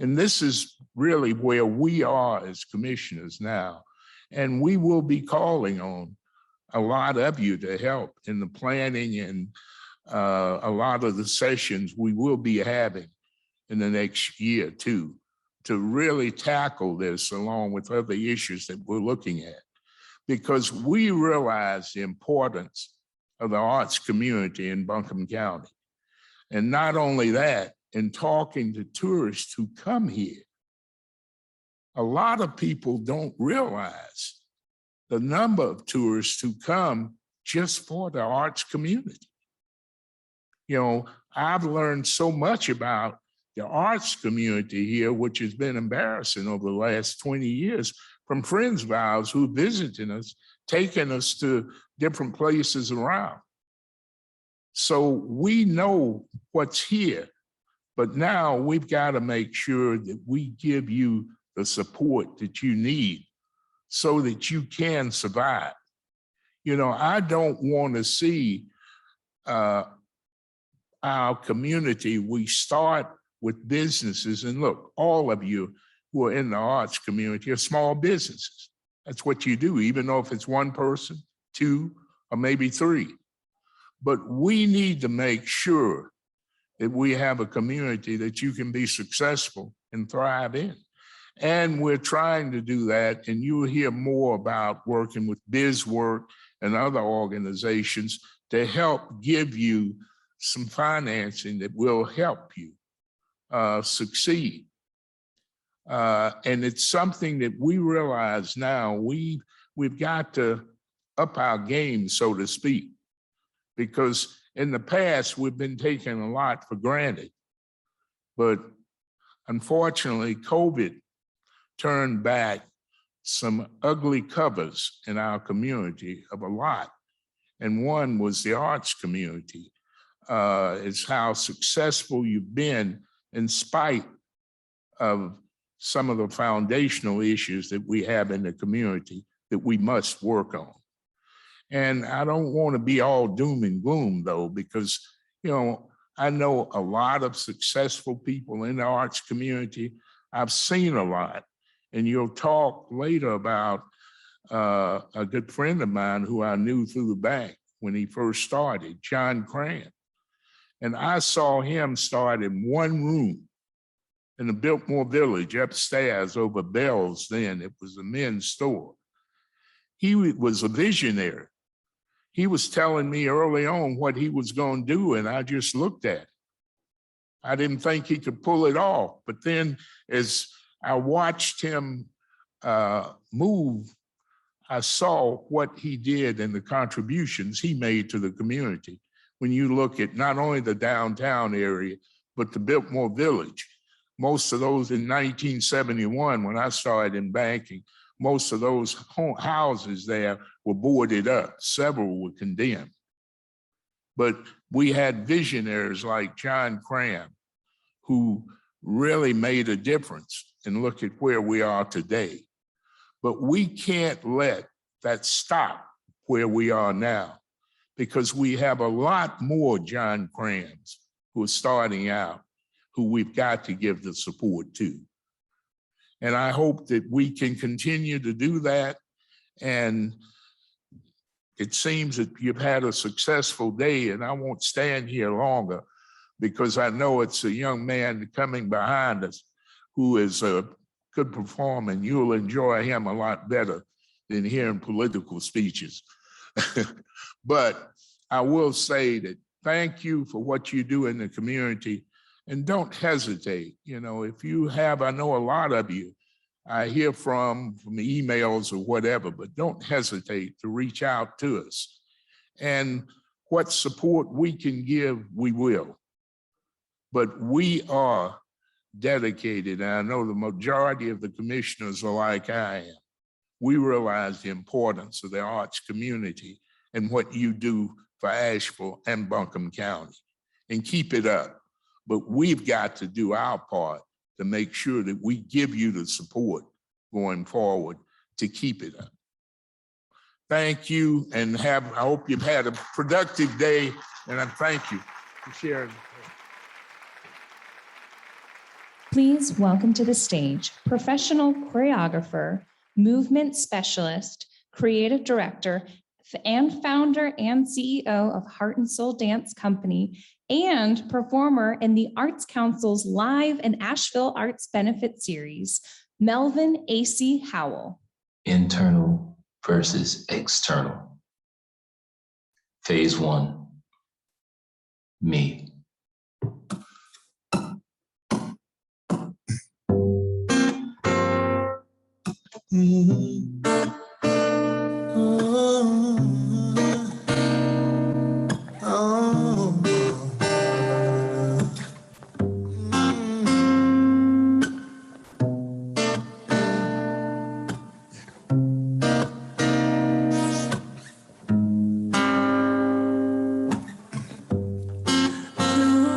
Speaker 9: And this is really where we are as commissioners now. And we will be calling on a lot of you to help in the planning and a lot of the sessions we will be having in the next year or two to really tackle this along with other issues that we're looking at. Because we realize the importance of the arts community in Buncombe County. And not only that, in talking to tourists who come here, a lot of people don't realize the number of tourists who come just for the arts community. You know, I've learned so much about the arts community here, which has been embarrassing over the last 20 years from friends of ours who visited us, taking us to different places around. So we know what's here, but now we've got to make sure that we give you the support that you need so that you can survive. You know, I don't want to see our community, we start with businesses, and look, all of you who are in the arts community are small businesses. That's what you do, even though if it's one person, two, or maybe three. But we need to make sure that we have a community that you can be successful and thrive in. And we're trying to do that, and you will hear more about working with BizWork and other organizations to help give you some financing that will help you succeed. And it's something that we realize now we've got to up our game, so to speak, because in the past we've been taking a lot for granted. But unfortunately, COVID turned back some ugly covers in our community of a lot. And one was the arts community. It's how successful you've been in spite of some of the foundational issues that we have in the community that we must work on. And I don't want to be all doom and gloom though, because, you know, I know a lot of successful people in the arts community. I've seen a lot, and you'll talk later about a good friend of mine who I knew through the bank when he first started, John Cram. And I saw him start in one room in the Biltmore Village upstairs over Bell's then. It was a men's store. He was a visionary. He was telling me early on what he was going to do, and I just looked at it. I didn't think he could pull it off. But then as I watched him move, I saw what he did and the contributions he made to the community. When you look at not only the downtown area, but the Biltmore Village. Most of those in 1971, when I started in banking, most of those houses there were boarded up. Several were condemned. But we had visionaries like John Cram, who really made a difference, and look at where we are today. But we can't let that stop where we are now, because we have a lot more John Crams who are starting out, who we've got to give the support to. And I hope that we can continue to do that. And it seems that you've had a successful day, and I won't stand here longer because I know it's a young man coming behind us who is a good performer, and you'll enjoy him a lot better than hearing political speeches. But I will say that thank you for what you do in the community, and don't hesitate. You know, if you have, I know a lot of you, I hear from emails or whatever, but don't hesitate to reach out to us. And what support we can give, we will. But we are dedicated, and I know the majority of the commissioners are like I am. We realize the importance of the arts community and what you do for Asheville and Buncombe County, and keep it up. But we've got to do our part to make sure that we give you the support going forward to keep it up. Thank you, and I hope you've had a productive day, and I thank you for sharing.
Speaker 1: Please welcome to the stage professional choreographer, movement specialist, creative director, and founder and CEO of Heart and Soul Dance Company, and performer in the Arts Council's Live and Asheville Arts Benefit Series, Melvin A.C. Howell.
Speaker 10: Internal versus external. Phase 1, me.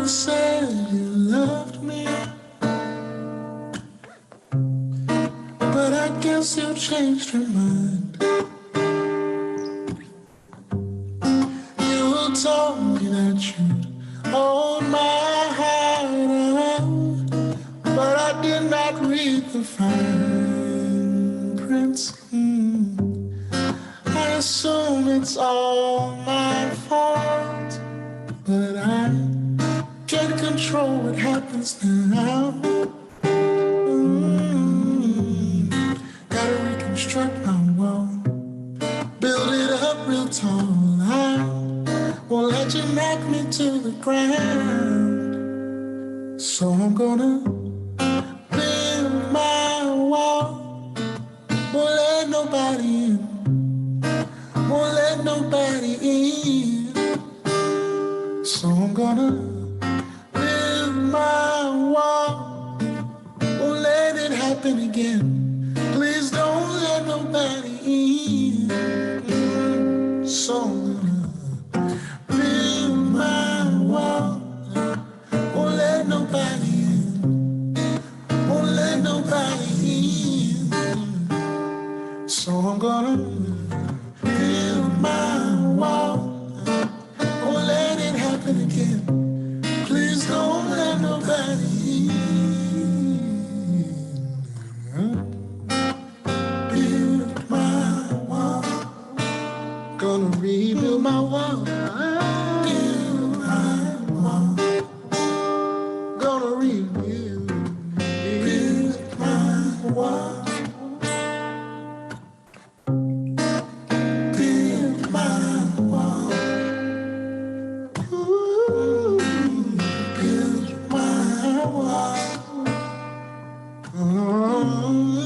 Speaker 11: never said you loved me, but I guess you changed your mind. You told me that you'd hold my hand, but I did not read the fine print. I assume it's all my fault, but I can't control what happens now. Gotta reconstruct my wall, build it up real tall. I won't let you knock me to the ground, so I'm gonna build my wall. Won't let nobody in, won't let nobody in. So I'm gonna build my wall, won't let it happen again. Please don't let nobody in. So I'm gonna build my wall, won't let nobody in, won't let nobody in. So I'm gonna build my wall, won't let it happen again. Please don't let nobody in. Build my wall, gonna rebuild my wall. Build my wall, gonna rebuild, build my wall. Build my wall. Ooh, build my wall. Oh,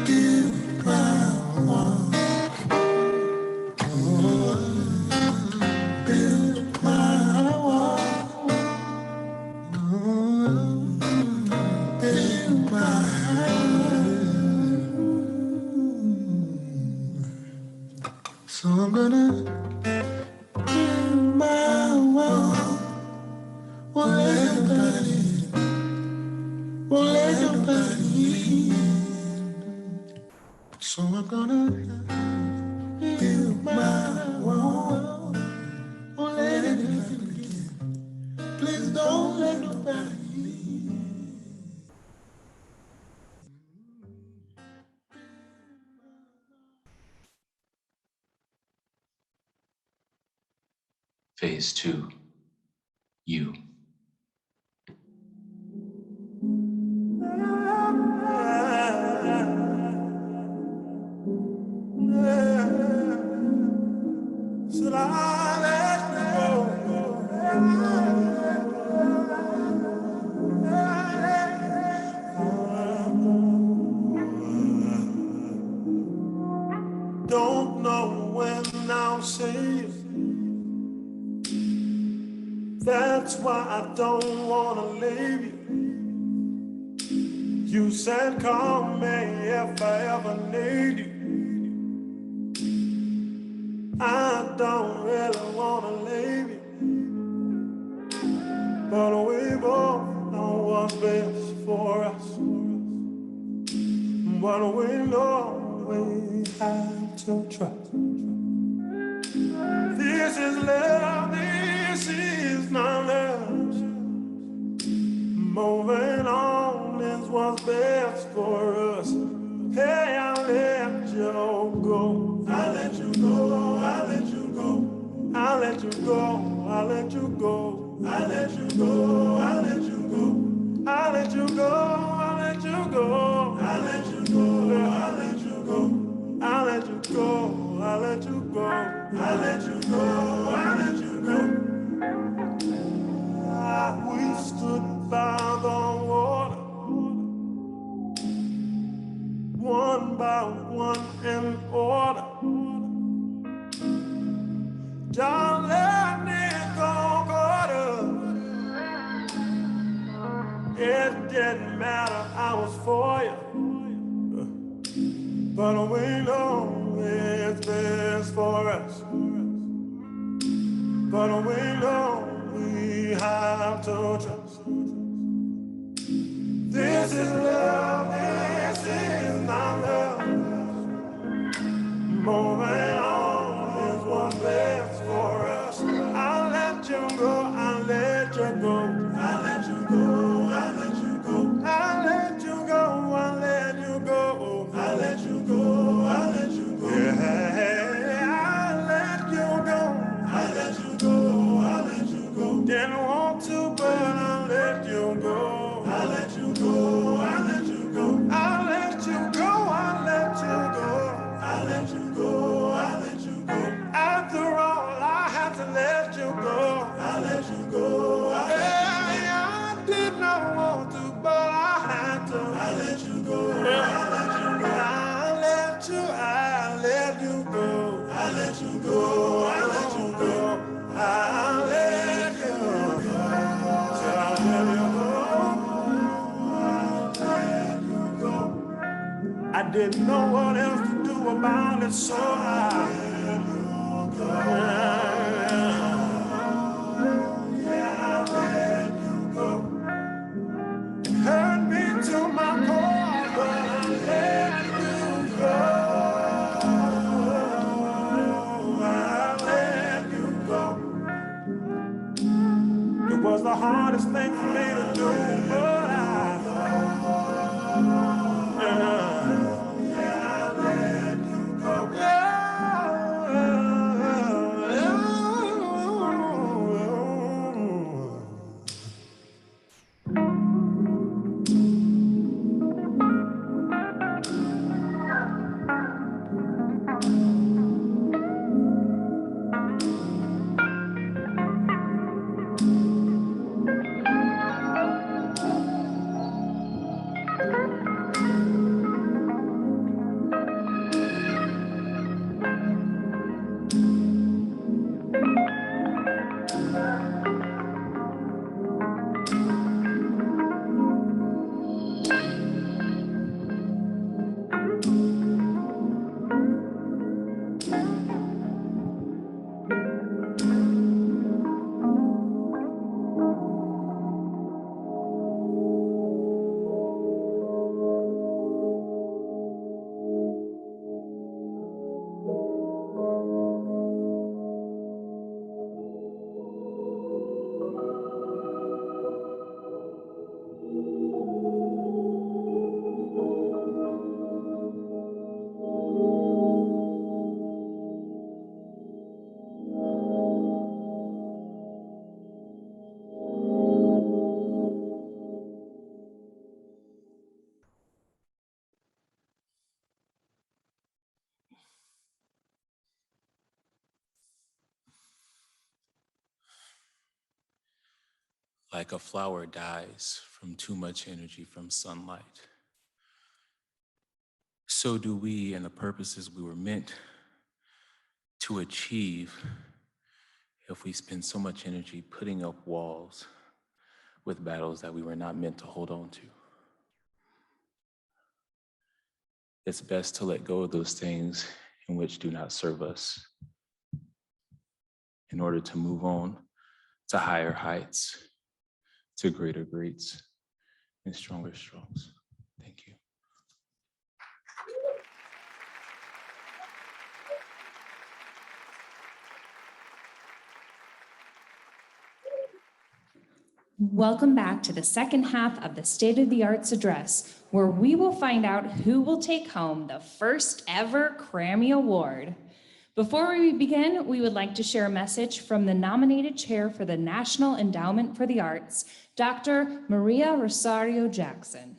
Speaker 11: build my wall. Oh, build my wall. Oh, build my wall. So I'm gonna build my wall. Won't let nobody, won't let nobody in. So I'm gonna build my wall. Won't let it happen again. Please don't let nobody in.
Speaker 10: Phase 2, you.
Speaker 11: Should I let you go? Don't know when I'll see you. That's why I don't wanna leave you. You said call me if I ever need you. I don't really wanna leave you, but we both know what's best for us. But we know we have to trust. This is love, this is not love. Moving on is what's best for us. Hey, I'll let you go. I'll let you go. I'll let you go. I'll let you go. I'll let you go. I'll let you go. I'll let you go. I'll let you go. I'll let you go. I'll let you go. I'll let you go. I'll let you go. I'll let you go. I'll let you go. I'll let you go. We stood by the water, one by one in order. Don't let me go, it didn't matter, I was for you. But we know it's best for us. But we know we have have to trust. This is love, this is not love. Moving on is what's best for us. I'll let you go, I'll let you go. I'll let you go, I'll let you go. I'll let you go, I'll let you go. I'll let you go, I'll let you go. Yeah, I'll let you go. I'll let you go, I'll let you go. Didn't want to, but I'll let you go. I'll let you go, I'll let you go. I'll let you go, I'll let you go. I'll let you go, I'll let you go. After all, I have to let you go. I'll let you go. I did not want to, but I had to. I'll let you go. I'll let you go. I'll let you, I'll let you go. I'll let you go. I'll let you go. I'll let you go. So I'll let you go. I'll let you go. I didn't know what else to do about it, so I let you go. Yeah, I let you go. It hurt me to my core, but I let you go. I let you go. It was the hardest thing for me to do, but
Speaker 10: Like a flower dies from too much energy from sunlight, so do we and the purposes we were meant to achieve if we spend so much energy putting up walls with battles that we were not meant to hold on to. It's best to let go of those things in which do not serve us in order to move on to higher heights, to greater greats and stronger strongs. Thank you.
Speaker 1: Welcome back to the second half of the State of the Arts Address, where we will find out who will take home the first ever Crammy Award. Before we begin, we would like to share a message from the nominated chair for the National Endowment for the Arts, Dr. Maria Rosario Jackson.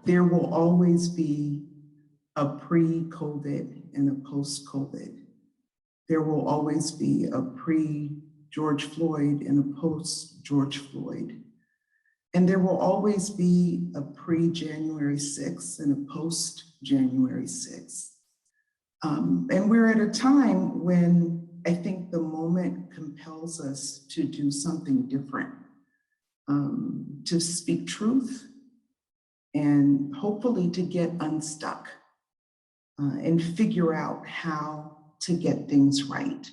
Speaker 12: There will always be a pre-COVID and a post-COVID. There will always be a pre-George Floyd and a post-George Floyd. And there will always be a pre-January 6th and a post-January 6th. And we're at a time when I think the moment compels us to do something different, to speak truth, and hopefully to get unstuck. and figure out how to get things right.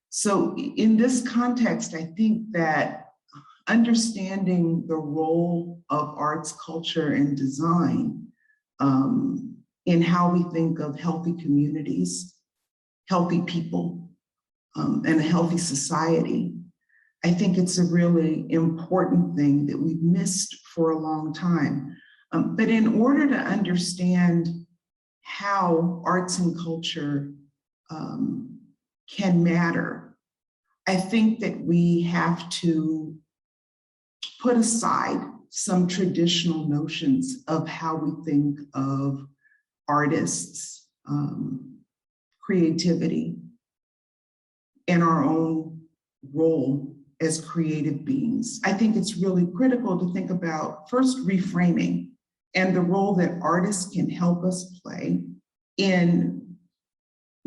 Speaker 12: So in this context, I think that understanding the role of arts, culture, and design in how we think of healthy communities, healthy people, and a healthy society, I think it's a really important thing that we've missed for a long time. But in order to understand how arts and culture can matter, I think that we have to put aside some traditional notions of how we think of artists, creativity, and our own role as creative beings. I think it's really critical to think about first reframing and the role that artists can help us play in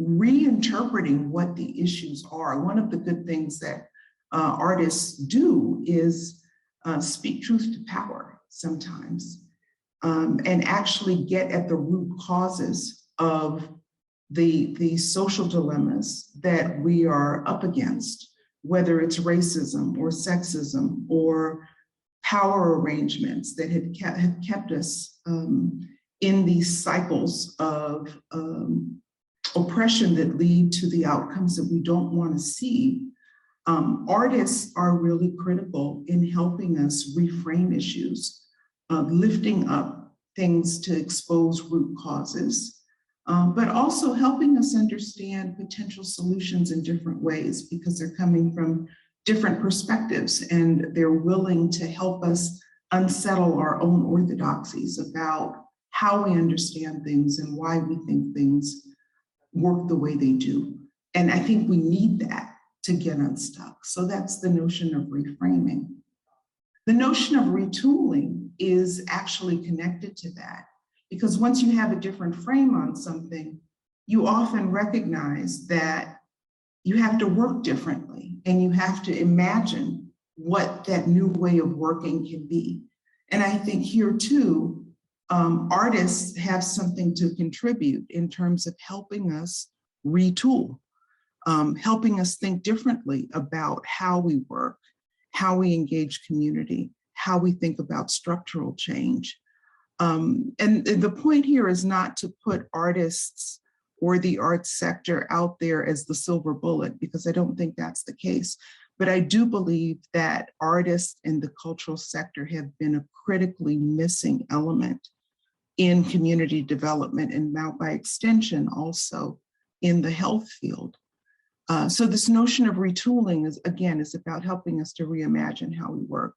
Speaker 12: reinterpreting what the issues are. One of the good things that artists do is speak truth to power sometimes, and actually get at the root causes of the social dilemmas that we are up against, whether it's racism or sexism or power arrangements that have kept us in these cycles of oppression that lead to the outcomes that we don't want to see. Artists are really critical in helping us reframe issues, lifting up things to expose root causes, but also helping us understand potential solutions in different ways because they're coming from different perspectives and they're willing to help us unsettle our own orthodoxies about how we understand things and why we think things work the way they do. And I think we need that to get unstuck. So that's the notion of reframing. The notion of retooling is actually connected to that, because once you have a different frame on something, you often recognize that you have to work differently and you have to imagine what that new way of working can be. And I think here too, artists have something to contribute in terms of helping us retool, helping us think differently about how we work, how we engage community, how we think about structural change. And the point here is not to put artists or the arts sector out there as the silver bullet, because I don't think that's the case. But I do believe that artists in the cultural sector have been a critically missing element in community development and now by extension also in the health field. So this notion of retooling is, again, is about helping us to reimagine how we work.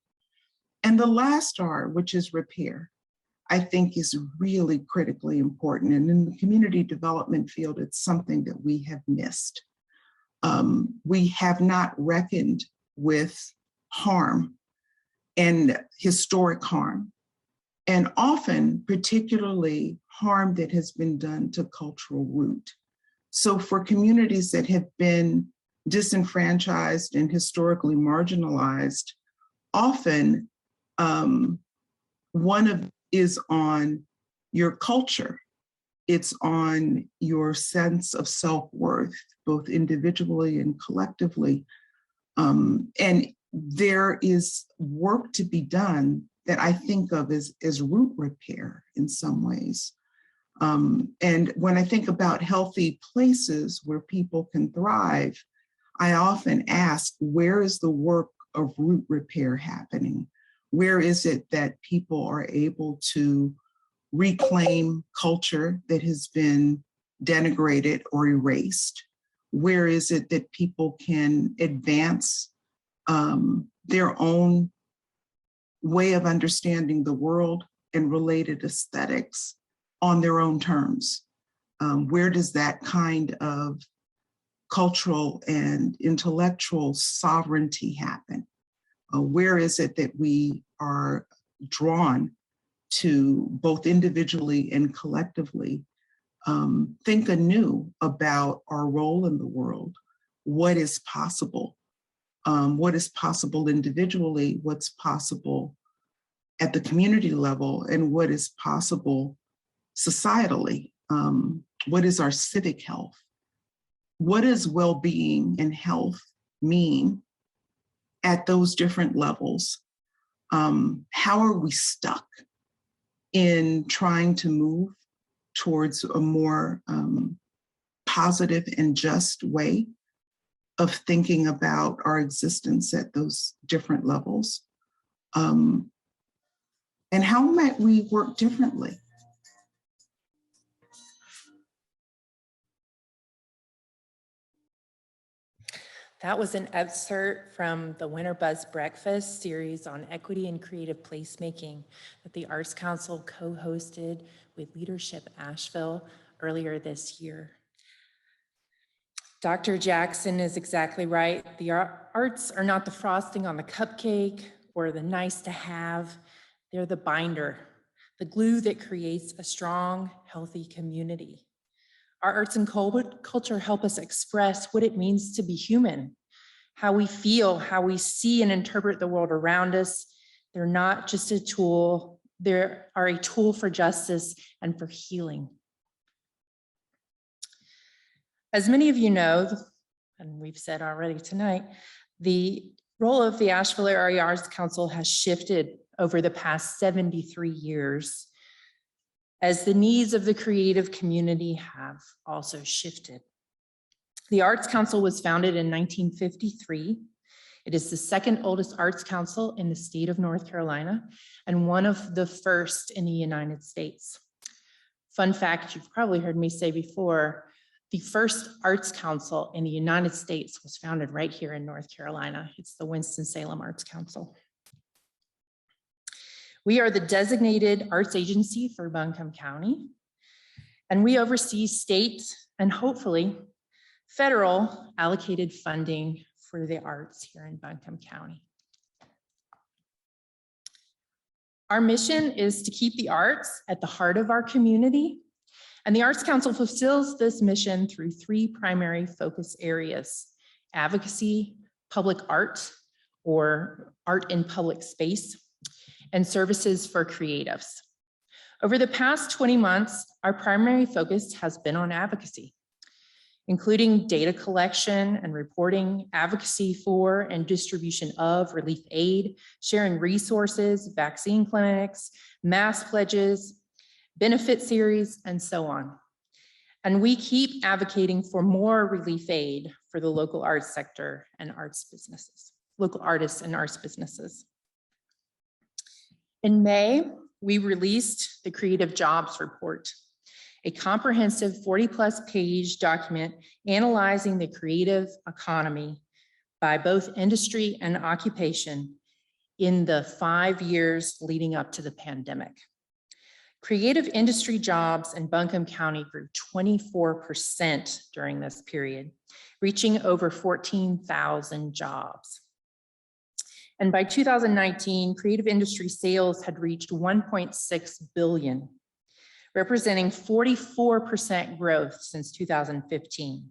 Speaker 12: And the last R, which is repair, I think is really critically important. And in the community development field, it's something that we have missed. We have not reckoned with harm and historic harm, and often particularly harm that has been done to cultural root. So for communities that have been disenfranchised and historically marginalized, often one of is on your culture. It's on your sense of self-worth, both individually and collectively. And there is work to be done that I think of as root repair in some ways. And when I think about healthy places where people can thrive, I often ask, where is the work of root repair happening? Where is it that people are able to reclaim culture that has been denigrated or erased? Where is it that people can advance their own way of understanding the world and related aesthetics on their own terms? Where does that kind of cultural and intellectual sovereignty happen? Where is it that we are drawn to both individually and collectively think anew about our role in the world? What is possible? What is possible individually? What's possible at the community level? And what is possible societally what is our civic health? What does well-being and health mean at those different levels? How are we stuck in trying to move towards a more positive and just way of thinking about our existence at those different levels? And how might we work differently?
Speaker 13: That was an excerpt from the Winter Buzz Breakfast series on equity and creative placemaking that the Arts Council co-hosted with Leadership Asheville earlier this year. Dr. Jackson is exactly right. The arts are not the frosting on the cupcake or the nice to have. They're the binder, the glue that creates a strong, healthy community. Our arts and culture help us express what it means to be human, how we feel, how we see and interpret the world around us. They're not just a tool, they are a tool for justice and for healing. As many of you know, and we've said already tonight, the role of the Asheville Area Arts Council has shifted over the past 73 years, as the needs of the creative community have also shifted. The Arts Council was founded in 1953. It is the second oldest arts council in the state of North Carolina and one of the first in the United States. Fun fact, you've probably heard me say before, the first arts council in the United States was founded right here in North Carolina. It's the Winston-Salem Arts Council. We are the designated arts agency for Buncombe County, and we oversee state and hopefully federal allocated funding for the arts here in Buncombe County. Our mission is to keep the arts at the heart of our community, and the Arts Council fulfills this mission through three primary focus areas: advocacy, public art, or art in public space, and services for creatives. Over the past 20 months, our primary focus has been on advocacy, including data collection and reporting, advocacy for and distribution of relief aid, sharing resources, vaccine clinics, mass pledges, benefit series, and so on. And we keep advocating for more relief aid for the local arts sector and arts businesses, local artists and arts businesses. In May, we released the Creative Jobs Report, a comprehensive 40+ page document analyzing the creative economy by both industry and occupation in the 5 years leading up to the pandemic. Creative industry jobs in Buncombe County grew 24% during this period, reaching over 14,000 jobs. And by 2019, creative industry sales had reached 1.6 billion, representing 44% growth since 2015.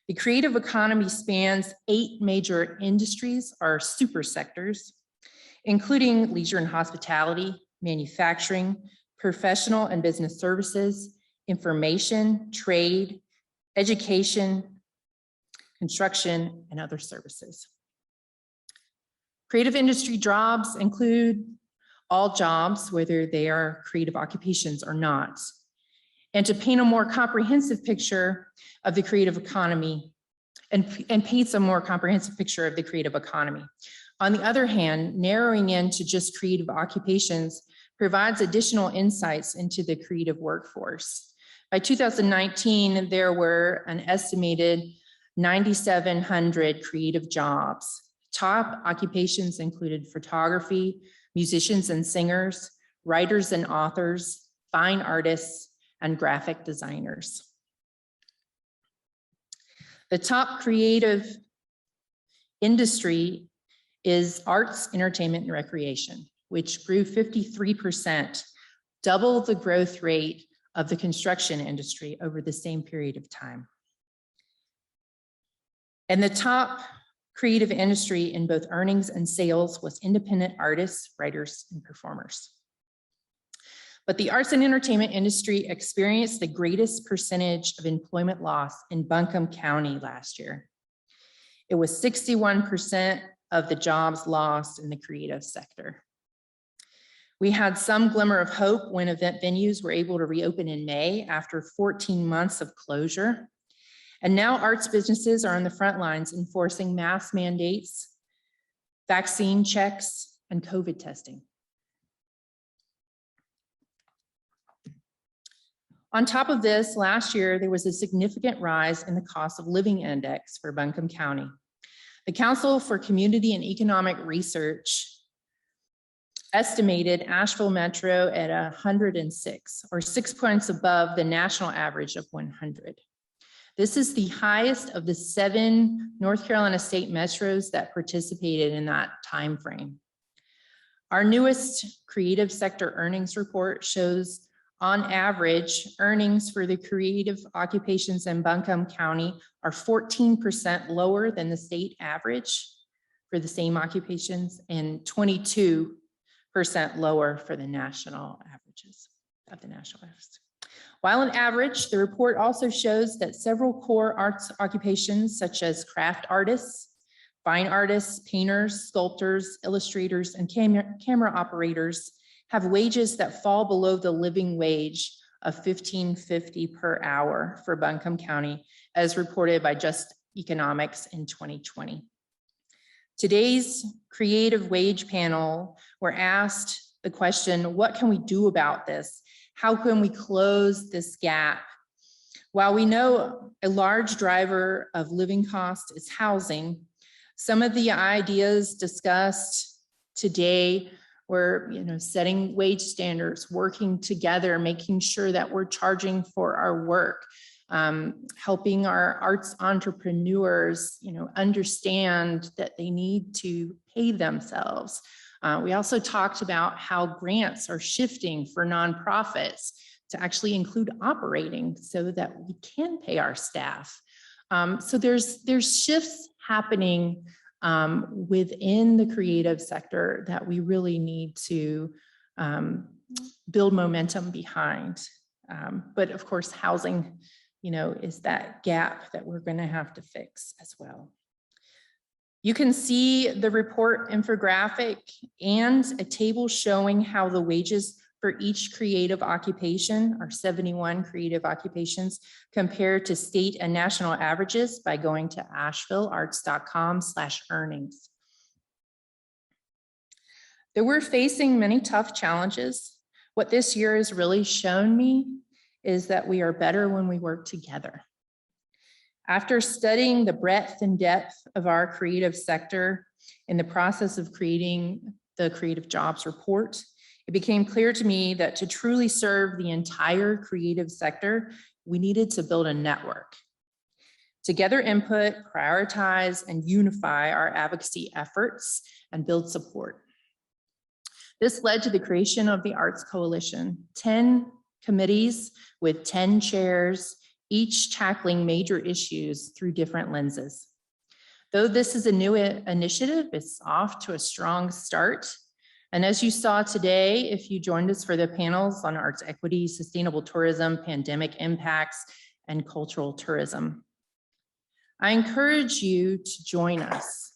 Speaker 13: The creative economy spans 8 major industries, or super sectors, including leisure and hospitality, manufacturing, professional and business services, information, trade, education, construction, and other services. Creative industry jobs include all jobs, whether they are creative occupations or not. And to paint a more comprehensive picture of the creative economy, and paints a more comprehensive picture of the creative economy. On the other hand, narrowing into just creative occupations provides additional insights into the creative workforce. By 2019, there were an estimated 9,700 creative jobs. Top occupations included photography, musicians and singers, writers and authors, fine artists, and graphic designers. The top creative industry is arts, entertainment, and recreation, which grew 53%, double the growth rate of the construction industry over the same period of time. And the top creative industry in both earnings and sales was independent artists, writers, and performers. But the arts and entertainment industry experienced the greatest percentage of employment loss in Buncombe County last year. It was 61% of the jobs lost in the creative sector. We had some glimmer of hope when event venues were able to reopen in May after 14 months of closure. And now arts businesses are on the front lines enforcing mask mandates, vaccine checks, and COVID testing. On top of this, last year, there was a significant rise in the cost of living index for Buncombe County. The Council for Community and Economic Research estimated Asheville Metro at 106, or 6 points above the national average of 100. This is the highest of the 7 North Carolina state metros that participated in that time frame. Our newest creative sector earnings report shows on average, earnings for the creative occupations in Buncombe County are 14% lower than the state average for the same occupations and 22% lower for the national averages of the national average. While on average, the report also shows that several core arts occupations such as craft artists, fine artists, painters, sculptors, illustrators, and camera operators have wages that fall below the living wage of $15.50 per hour for Buncombe County, as reported by Just Economics in 2020. Today's creative wage panel were asked the question, what can we do about this? How can we close this gap? While we know a large driver of living cost is housing, some of the ideas discussed today were, setting wage standards, working together, making sure that we're charging for our work, helping our arts entrepreneurs, understand that they need to pay themselves. We also talked about how grants are shifting for nonprofits to actually include operating so that we can pay our staff. So there's shifts happening within the creative sector that we really need to build momentum behind. But of course, housing, is that gap that we're going to have to fix as well. You can see the report infographic and a table showing how the wages for each creative occupation, our 71 creative occupations, compared to state and national averages by going to ashevillearts.com/earnings. Though we're facing many tough challenges, what this year has really shown me is that we are better when we work together. After studying the breadth and depth of our creative sector in the process of creating the Creative Jobs Report, it became clear to me that to truly serve the entire creative sector, we needed to build a network. Together input, prioritize, and unify our advocacy efforts and build support. This led to the creation of the Arts Coalition, 10 committees with 10 chairs, each tackling major issues through different lenses. Though this is a new initiative, it's off to a strong start. And as you saw today, if you joined us for the panels on arts equity, sustainable tourism, pandemic impacts, and cultural tourism, I encourage you to join us.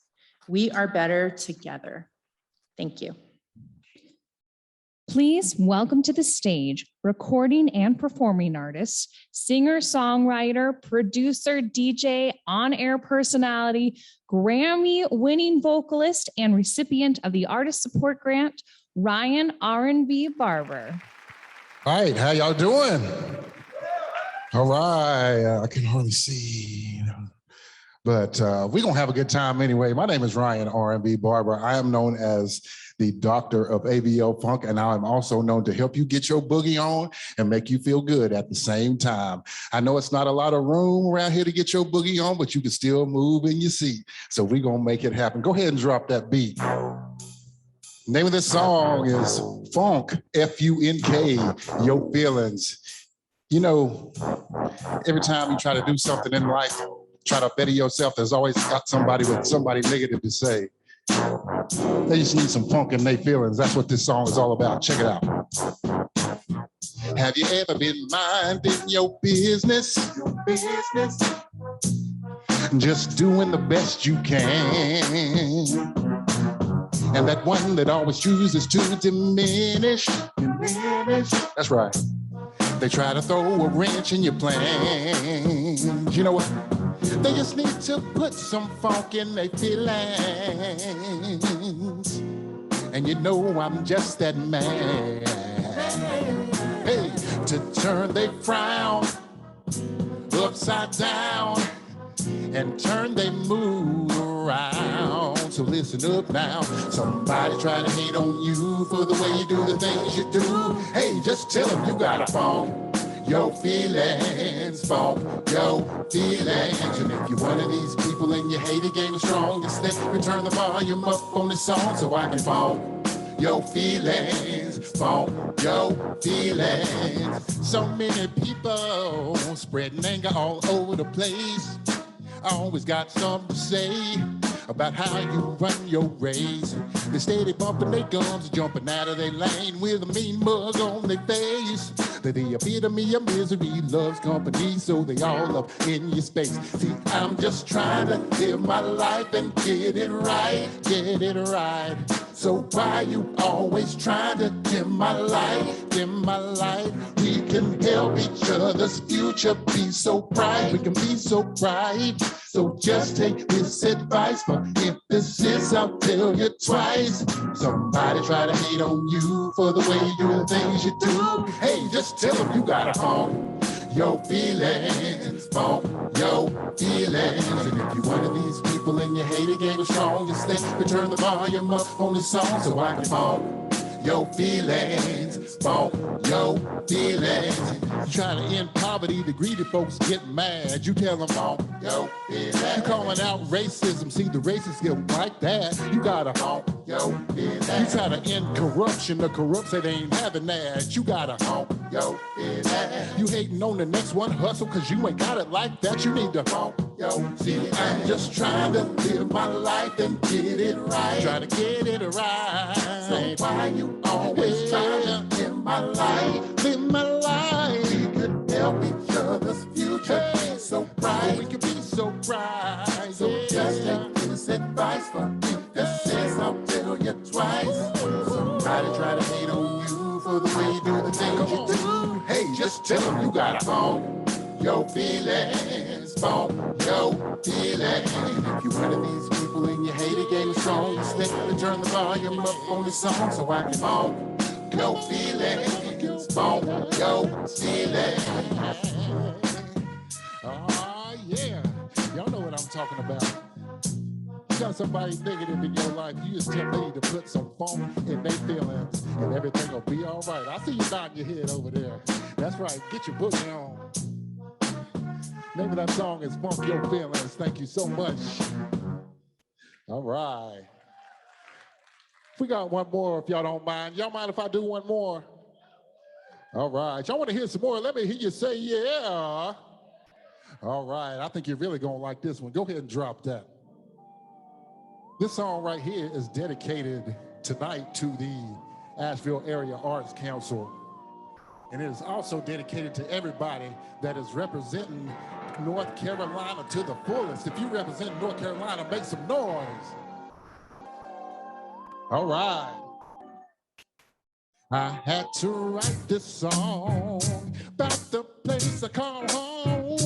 Speaker 13: We are better together. Thank you.
Speaker 1: Please welcome to the stage recording and performing artist, singer, songwriter, producer, DJ, on-air personality, Grammy-winning vocalist, and recipient of the Artist Support Grant, Ryan R&B Barber.
Speaker 14: All right, how y'all doing? All right, I can hardly see, but we're gonna have a good time anyway. My name is Ryan R&B Barber. I am known as the doctor of ABL Funk, and I'm also known to help you get your boogie on and make you feel good at the same time. I know it's not a lot of room around here to get your boogie on, but you can still move in your seat. So we're gonna make it happen. Go ahead and drop that beat. Name of this song is Funk, F-U-N-K, Your Feelings. Every time you try to do something in life, try to better yourself, there's always got somebody with somebody negative to say. They just need some funk in their feelings. That's what this song is all about. Check it out. Have you ever been minding your business? Just doing the best you can. And that one that always chooses to diminish. That's right. They try to throw a wrench in your plans. You know what? They just need to put some funk in their feelings. And you know I'm just that man. Hey, to turn they frown upside down and turn they mood around. So listen up now. Somebody try to hate on you for the way you do the things you do. Hey, just tell them you got a phone. Your feelings, funk, your feelings. And if you're one of these people and you hate the game strong, just let me turn the volume up on this song so I can funk your feelings, funk your feelings. So many people spreading anger all over the place. I always got something to say about how you run your race. They steady bumping their gums, jumping out of their lane with a mean mug on their face. They're the epitome of misery, loves company, so they all up in your space. See, I'm just trying to live my life and get it right, get it right. So why you always trying to dim my light, dim my light? We can help each other's future be so bright. We can be so bright. So just take this advice for emphasis, I'll tell you twice. Somebody try to hate on you for the way you do the things you do. Hey, just tell them you got a phone. Your feelings, phone, your feelings. And if you're one of these people and you hate it, game is strong, just let me turn the volume up on this song so I can phone your feelings, phone your feelings. You try to end poverty, the greedy folks get mad. You tell them, phone your feelings. You calling out racism, see the racists get like that. You gotta phone your feelings. You try to end corruption, the corrupt say they ain't having that. You gotta phone your feelings. You hating on the next one hustle cause you ain't got it like that. You need to phone your feelings. I'm just trying to live my life and get it right. Try to get it right. So why you always trying to live my life, live my life? We could help each other's future be so bright. We could be so bright. So just take this advice from me that says I'll tell you twice. Somebody try to hate on you for the way you do the things you do. Hey, just tell them you got a phone. Your feelings, phone your feelings. And if you're one of these people and you hate it, game is strong, just let me turn the volume up on this song so I can phone your feelings, phone your feelings. Oh yeah, y'all know what I'm talking about. You got somebody negative in your life, you just tell me to put some funk in their feelings and everything will be all right. I see you nodding your head over there. That's right, get your boogie on. Name of that song is Funk Your Feelings. Thank you so much. All right. We got one more if y'all don't mind. Y'all mind if I do one more? All right. Y'all want to hear some more? Let me hear you say yeah. All right. I think you're really going to like this one. Go ahead and drop that. This song right here is dedicated tonight to the Asheville Area Arts Council. And it is also dedicated to everybody that is representing North Carolina to the fullest. If you represent North Carolina, make some noise. All right. I had to write this song about the place I call home,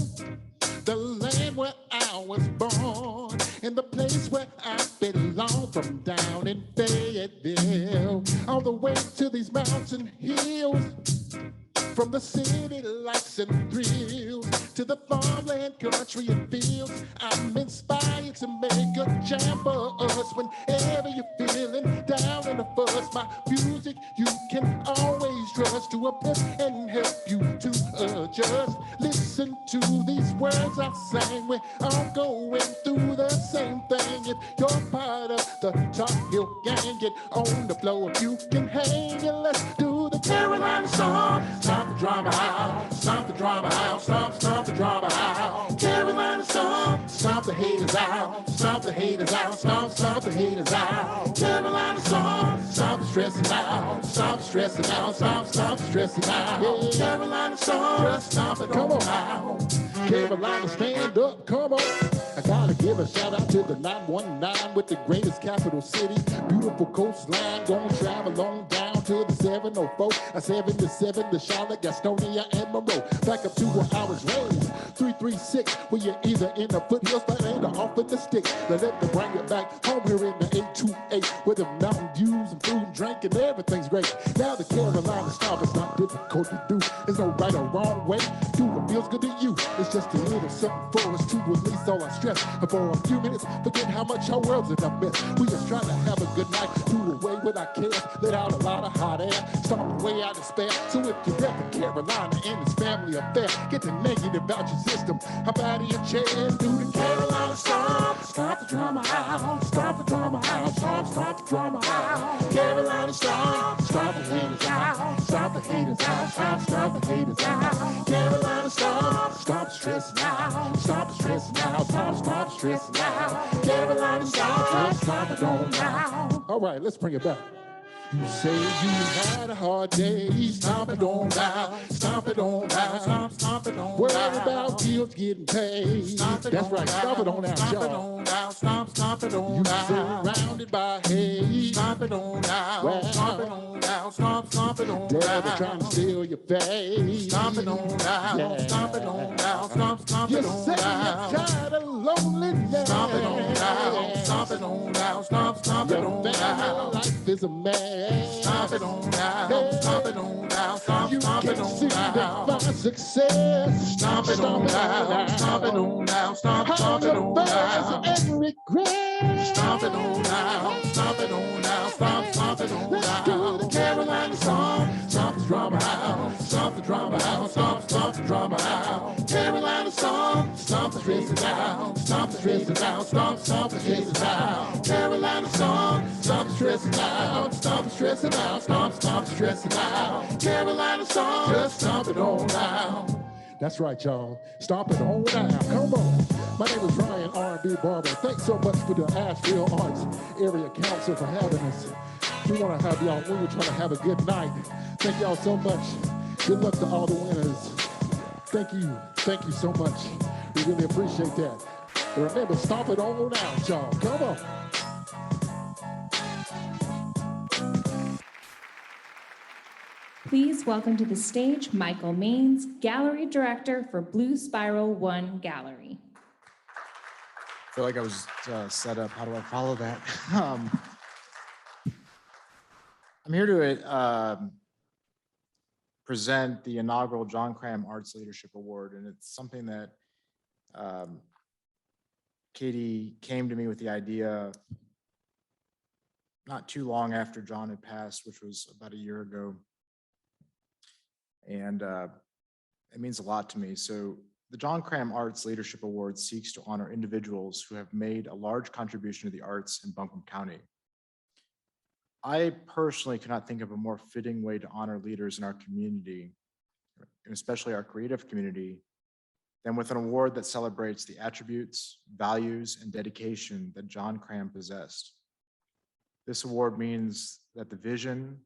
Speaker 14: the land where I was born, and the place where I belong, from down in Fayetteville all the way to these mountain hills. From the city lights and thrills to the farmland, country and fields, I'm inspired to make a jam for us. Whenever you're feeling down in the fuss, my music you can always trust to uplift and help you to adjust. Listen to these words I sang, we're all going through the same thing. If you're part of the Top Hill gang, get on the floor if you can hang, and let's do the Carolina song. Stomp the drama out, stomp the drama out, stomp the drama out. Carolina song, stomp the the haters out, stomp the haters out, stomp the haters out. Carolina song, stop stressing out, stop stressing out, stop stressing out. Yeah, Carolina song, just stop it, come on out. Carolina stand up, come on. I gotta give a shout out to the 919 with the greatest capital city. Beautiful coastline, gonna travel on down to the 704. A 77 to Charlotte, Gastonia, and Monroe. Back up to where I was raised. 336, where you're either in the foothills, but ain't off of the stick. Let them bring it back home here in the 828, where the mountain views and food and drink and everything's great. Now the Carolina stop is not difficult to do. There's no right or wrong way. Do what feels good to you. It's just a little something for us to release all our stress. And for a few minutes, forget how much our world's in a mess. We just try to have a good night, do away with our cares, let out a lot of hot air, stomp away our despair. So if you're repping Carolina and it's family affair, get the negative out your system. Hop out of your chair and do the Carolina stomp. Stop the drama out, stop the drama out, stop the drama out. Carolina stomp, stop the haters out, stop the haters out, stop the haters out. Carolina stomp, stop stressing out, stop stressing out, stop stressing out. Carolina stomp, stop it on now. All right, let's bring it back. You say you had a hard day, stomp it on down, stomp it on down, stomp it on down. Worry about bills getting paid. That's right, stomp it on down, y'all. Stomp it on down. You surrounded by hate. Stomp it on down, stomp it on down, stomp it on down. Devil trying to steal your face. Stomp it on down, stomp it on down, stomp it on down. You say you're tired of loneliness. Stomp it on down, stomp it on down, stomp it on down. Life is a mess. Stomp it on down, stomp it on down, stomp it on down. Find success. Stomp it on down, stomp it on down, stomp it on down. And regret. Stomp it on down, stomp it on down, stomp it on down. Let's do the Carolina song. Stomp the drama out, stomp the drama out, stomp the drama out. Carolina song, stomp the stress out, stomp the stress out, stomp the stress out. Carolina song, stomp the stress out, stomp the stress out, stomp the stress out. Carolina song, just stomp it on down. That's right, y'all. Stomp it on down. Come on. My name is Ryan R&B Barber. Thanks so much for the Asheville Arts Area Council for having us. We want to have y'all. We were trying to have a good night. Thank y'all so much. Good luck to all the winners. Thank you. Thank you so much. We really appreciate that. But remember, stomp it on down, y'all. Come on.
Speaker 1: Please welcome to the stage Michael Maines, Gallery Director for Blue Spiral 1 Gallery.
Speaker 15: I feel like I was set up. How do I follow that? I'm here to present the inaugural John Cram Arts Leadership Award, and it's something that Katie came to me with the idea not too long after John had passed, which was about a year ago. And it means a lot to me. So the John Cram Arts Leadership Award seeks to honor individuals who have made a large contribution to the arts in Buncombe County. I personally cannot think of a more fitting way to honor leaders in our community, and especially our creative community, than with an award that celebrates the attributes, values, and dedication that John Cram possessed. This award means that the vision,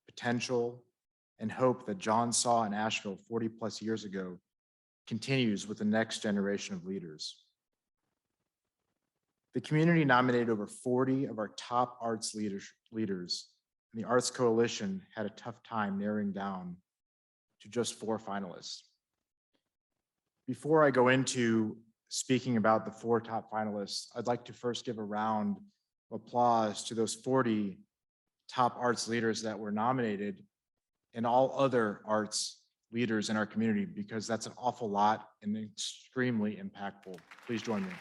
Speaker 15: potential, and hope that John saw in Asheville 40 plus years ago continues with the next generation of leaders. The community nominated over 40 of our top arts leaders, and the Arts Coalition had a tough time narrowing down to just 4 finalists. Before I go into speaking about the 4 top finalists, I'd like to first give a round of applause to those 40 top arts leaders that were nominated and all other arts leaders in our community, because that's an awful lot and extremely impactful. Please join me.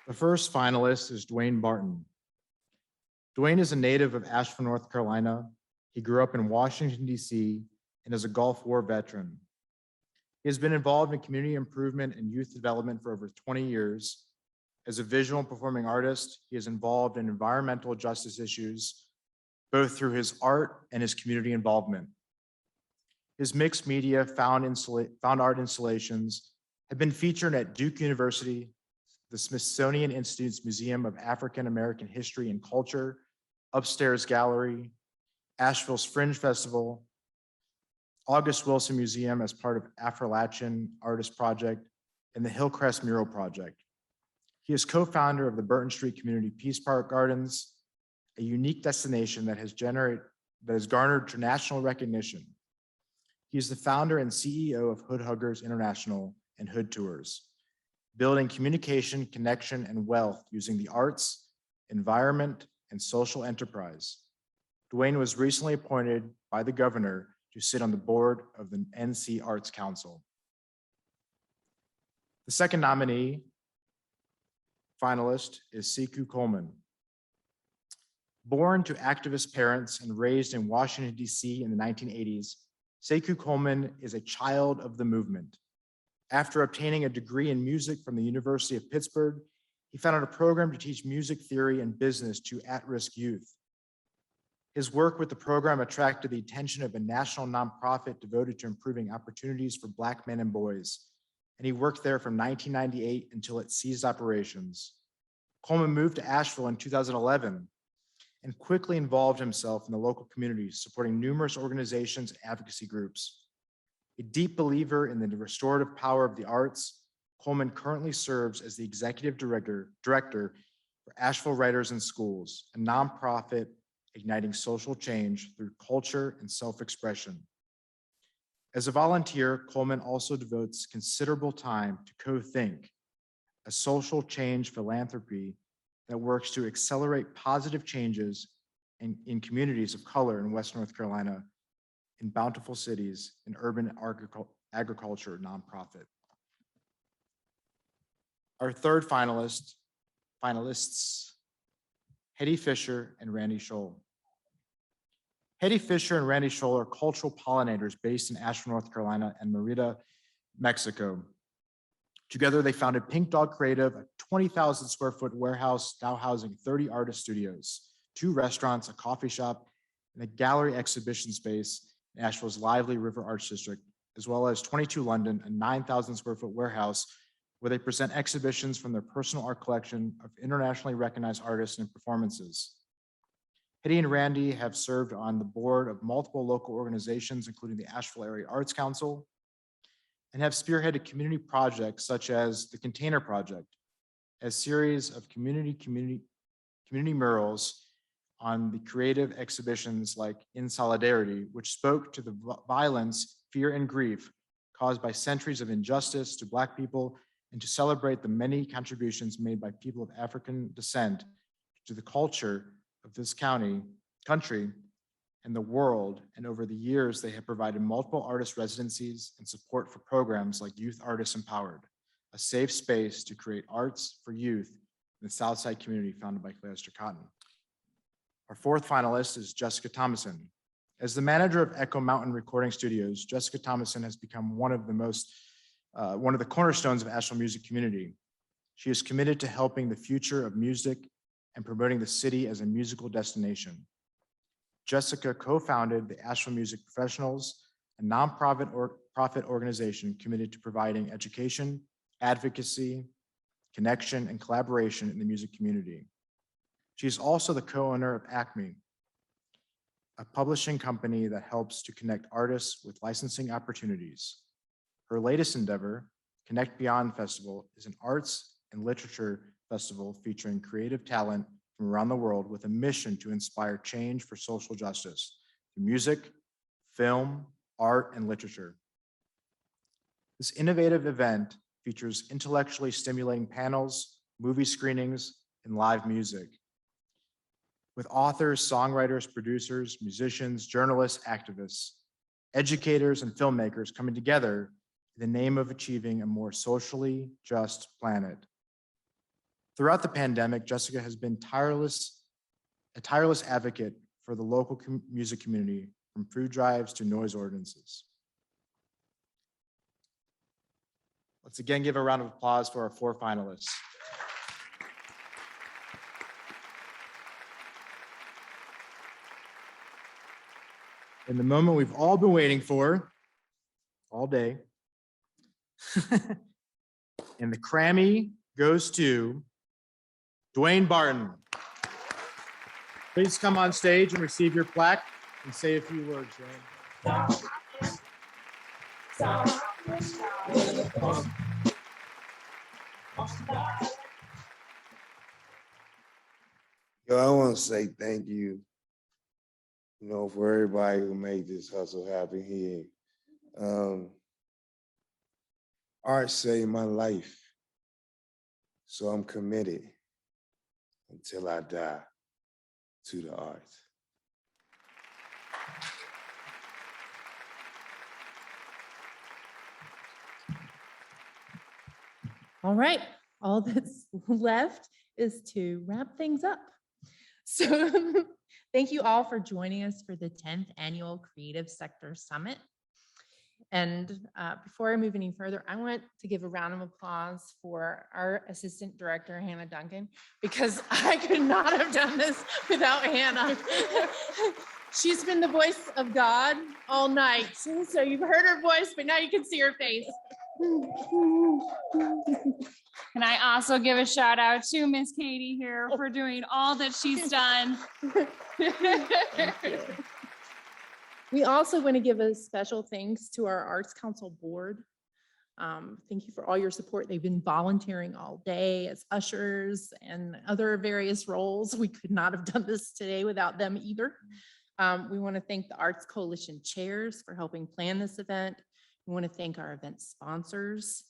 Speaker 15: The first finalist is Dwayne Barton. Dwayne is a native of Asheville, North Carolina. He grew up in Washington, D.C., and is a Gulf War veteran. He has been involved in community improvement and youth development for over 20 years. As a visual and performing artist, he is involved in environmental justice issues, both through his art and his community involvement. His mixed media found art installations have been featured at Duke University, the Smithsonian Institute's Museum of African American History and Culture, Upstairs Gallery, Asheville's Fringe Festival, August Wilson Museum as part of Afro-Latino Artist Project, and the Hillcrest Mural Project. He is co-founder of the Burton Street Community Peace Park Gardens, a unique destination that has garnered international recognition. He is the founder and CEO of Hood Huggers International and Hood Tours, building communication, connection, and wealth using the arts, environment, and social enterprise. Dwayne was recently appointed by the governor to sit on the board of the NC Arts Council. The second nominee finalist is Sekou Coleman. Born to activist parents and raised in Washington, D.C. in the 1980s, Sekou Coleman is a child of the movement. After obtaining a degree in music from the University of Pittsburgh, he founded a program to teach music theory and business to at-risk youth. His work with the program attracted the attention of a national nonprofit devoted to improving opportunities for Black men and boys, and he worked there from 1998 until it ceased operations. Coleman moved to Asheville in 2011 and quickly involved himself in the local community, supporting numerous organizations and advocacy groups. A deep believer in the restorative power of the arts, Coleman currently serves as the executive director for Asheville Writers in Schools, a nonprofit igniting social change through culture and self-expression. As a volunteer, Coleman also devotes considerable time to Co-Think, a social change philanthropy that works to accelerate positive changes in communities of color in West North Carolina, in bountiful cities, and urban agriculture nonprofit. Our third finalists, Hetty Fisher and Randy Scholl. Hetty Fisher and Randy Scholl are cultural pollinators based in Asheville, North Carolina, and Merida, Mexico. Together, they founded Pink Dog Creative, a 20,000 square foot warehouse now housing 30 artist studios, 2 restaurants, a coffee shop, and a gallery exhibition space in Asheville's lively River Arts District, as well as 22 London, a 9,000 square foot warehouse where they present exhibitions from their personal art collection of internationally recognized artists and performances. Hetty and Randy have served on the board of multiple local organizations, including the Asheville Area Arts Council, and have spearheaded community projects such as the Container Project, a series of community murals on the creative exhibitions like In Solidarity, which spoke to the violence, fear, and grief caused by centuries of injustice to Black people, and to celebrate the many contributions made by people of African descent to the culture of this country, and the world. And over the years, they have provided multiple artist residencies and support for programs like Youth Artists Empowered, a safe space to create arts for youth in the Southside community founded by Cleaster Cotton. Our fourth finalist is Jessica Thomason. As the manager of Echo Mountain Recording Studios, Jessica Thomason has become one of the cornerstones of Asheville music community. She is committed to helping the future of music and promoting the city as a musical destination. Jessica co-founded the Asheville Music Professionals, a nonprofit organization committed to providing education, advocacy, connection, and collaboration in the music community. She is also the co-owner of Acme, a publishing company that helps to connect artists with licensing opportunities. Her latest endeavor, Connect Beyond Festival, is an arts and literature festival featuring creative talent from around the world with a mission to inspire change for social justice through music, film, art, and literature. This innovative event features intellectually stimulating panels, movie screenings, and live music, with authors, songwriters, producers, musicians, journalists, activists, educators, and filmmakers coming together in the name of achieving a more socially just planet. Throughout the pandemic, Jessica has been a tireless advocate for the local music community, from food drives to noise ordinances. Let's again give a round of applause for our 4 finalists. In the moment we've all been waiting for all day, And the Crammy goes to Dwayne Barton. Please come on stage and receive your plaque and say a few words, Dwayne.
Speaker 16: Yo, I want to say thank you, for everybody who made this hustle happen here. Art saved my life, so I'm committed until I die to the arts.
Speaker 13: All right, all that's left is to wrap things up. So thank you all for joining us for the 10th Annual Creative Sector Summit. And before I move any further, I want to give a round of applause for our Assistant Director, Hannah Duncan, because I could not have done this without Hannah. She's been the voice of God all night. So you've heard her voice, but now you can see her face.
Speaker 1: And I also give a shout out to Miss Katie here for doing all that she's done.
Speaker 13: We also want to give a special thanks to our Arts Council Board. Thank you for all your support. They've been volunteering all day as ushers and other various roles. We could not have done this today without them either. We want to thank the Arts Coalition chairs for helping plan this event. We want to thank our event sponsors,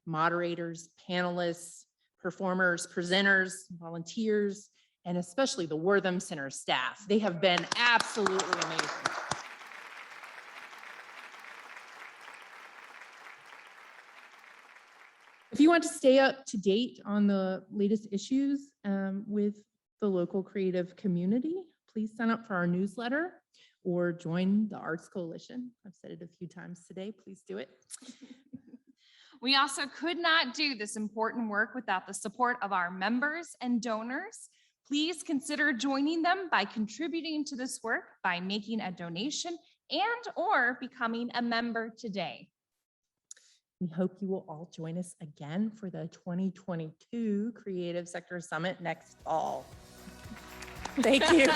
Speaker 13: moderators, panelists, performers, presenters, volunteers, and especially the Wortham Center staff. They have been absolutely amazing. If you want to stay up to date on the latest issues with the local creative community, please sign up for our newsletter or join the Arts Coalition. I've said it a few times today. Please do it.
Speaker 1: We also could not do this important work without the support of our members and donors. Please consider joining them by contributing to this work by making a donation and/or becoming a member today.
Speaker 13: We hope you will all join us again for the 2022 Creative Sector Summit next fall. Thank you.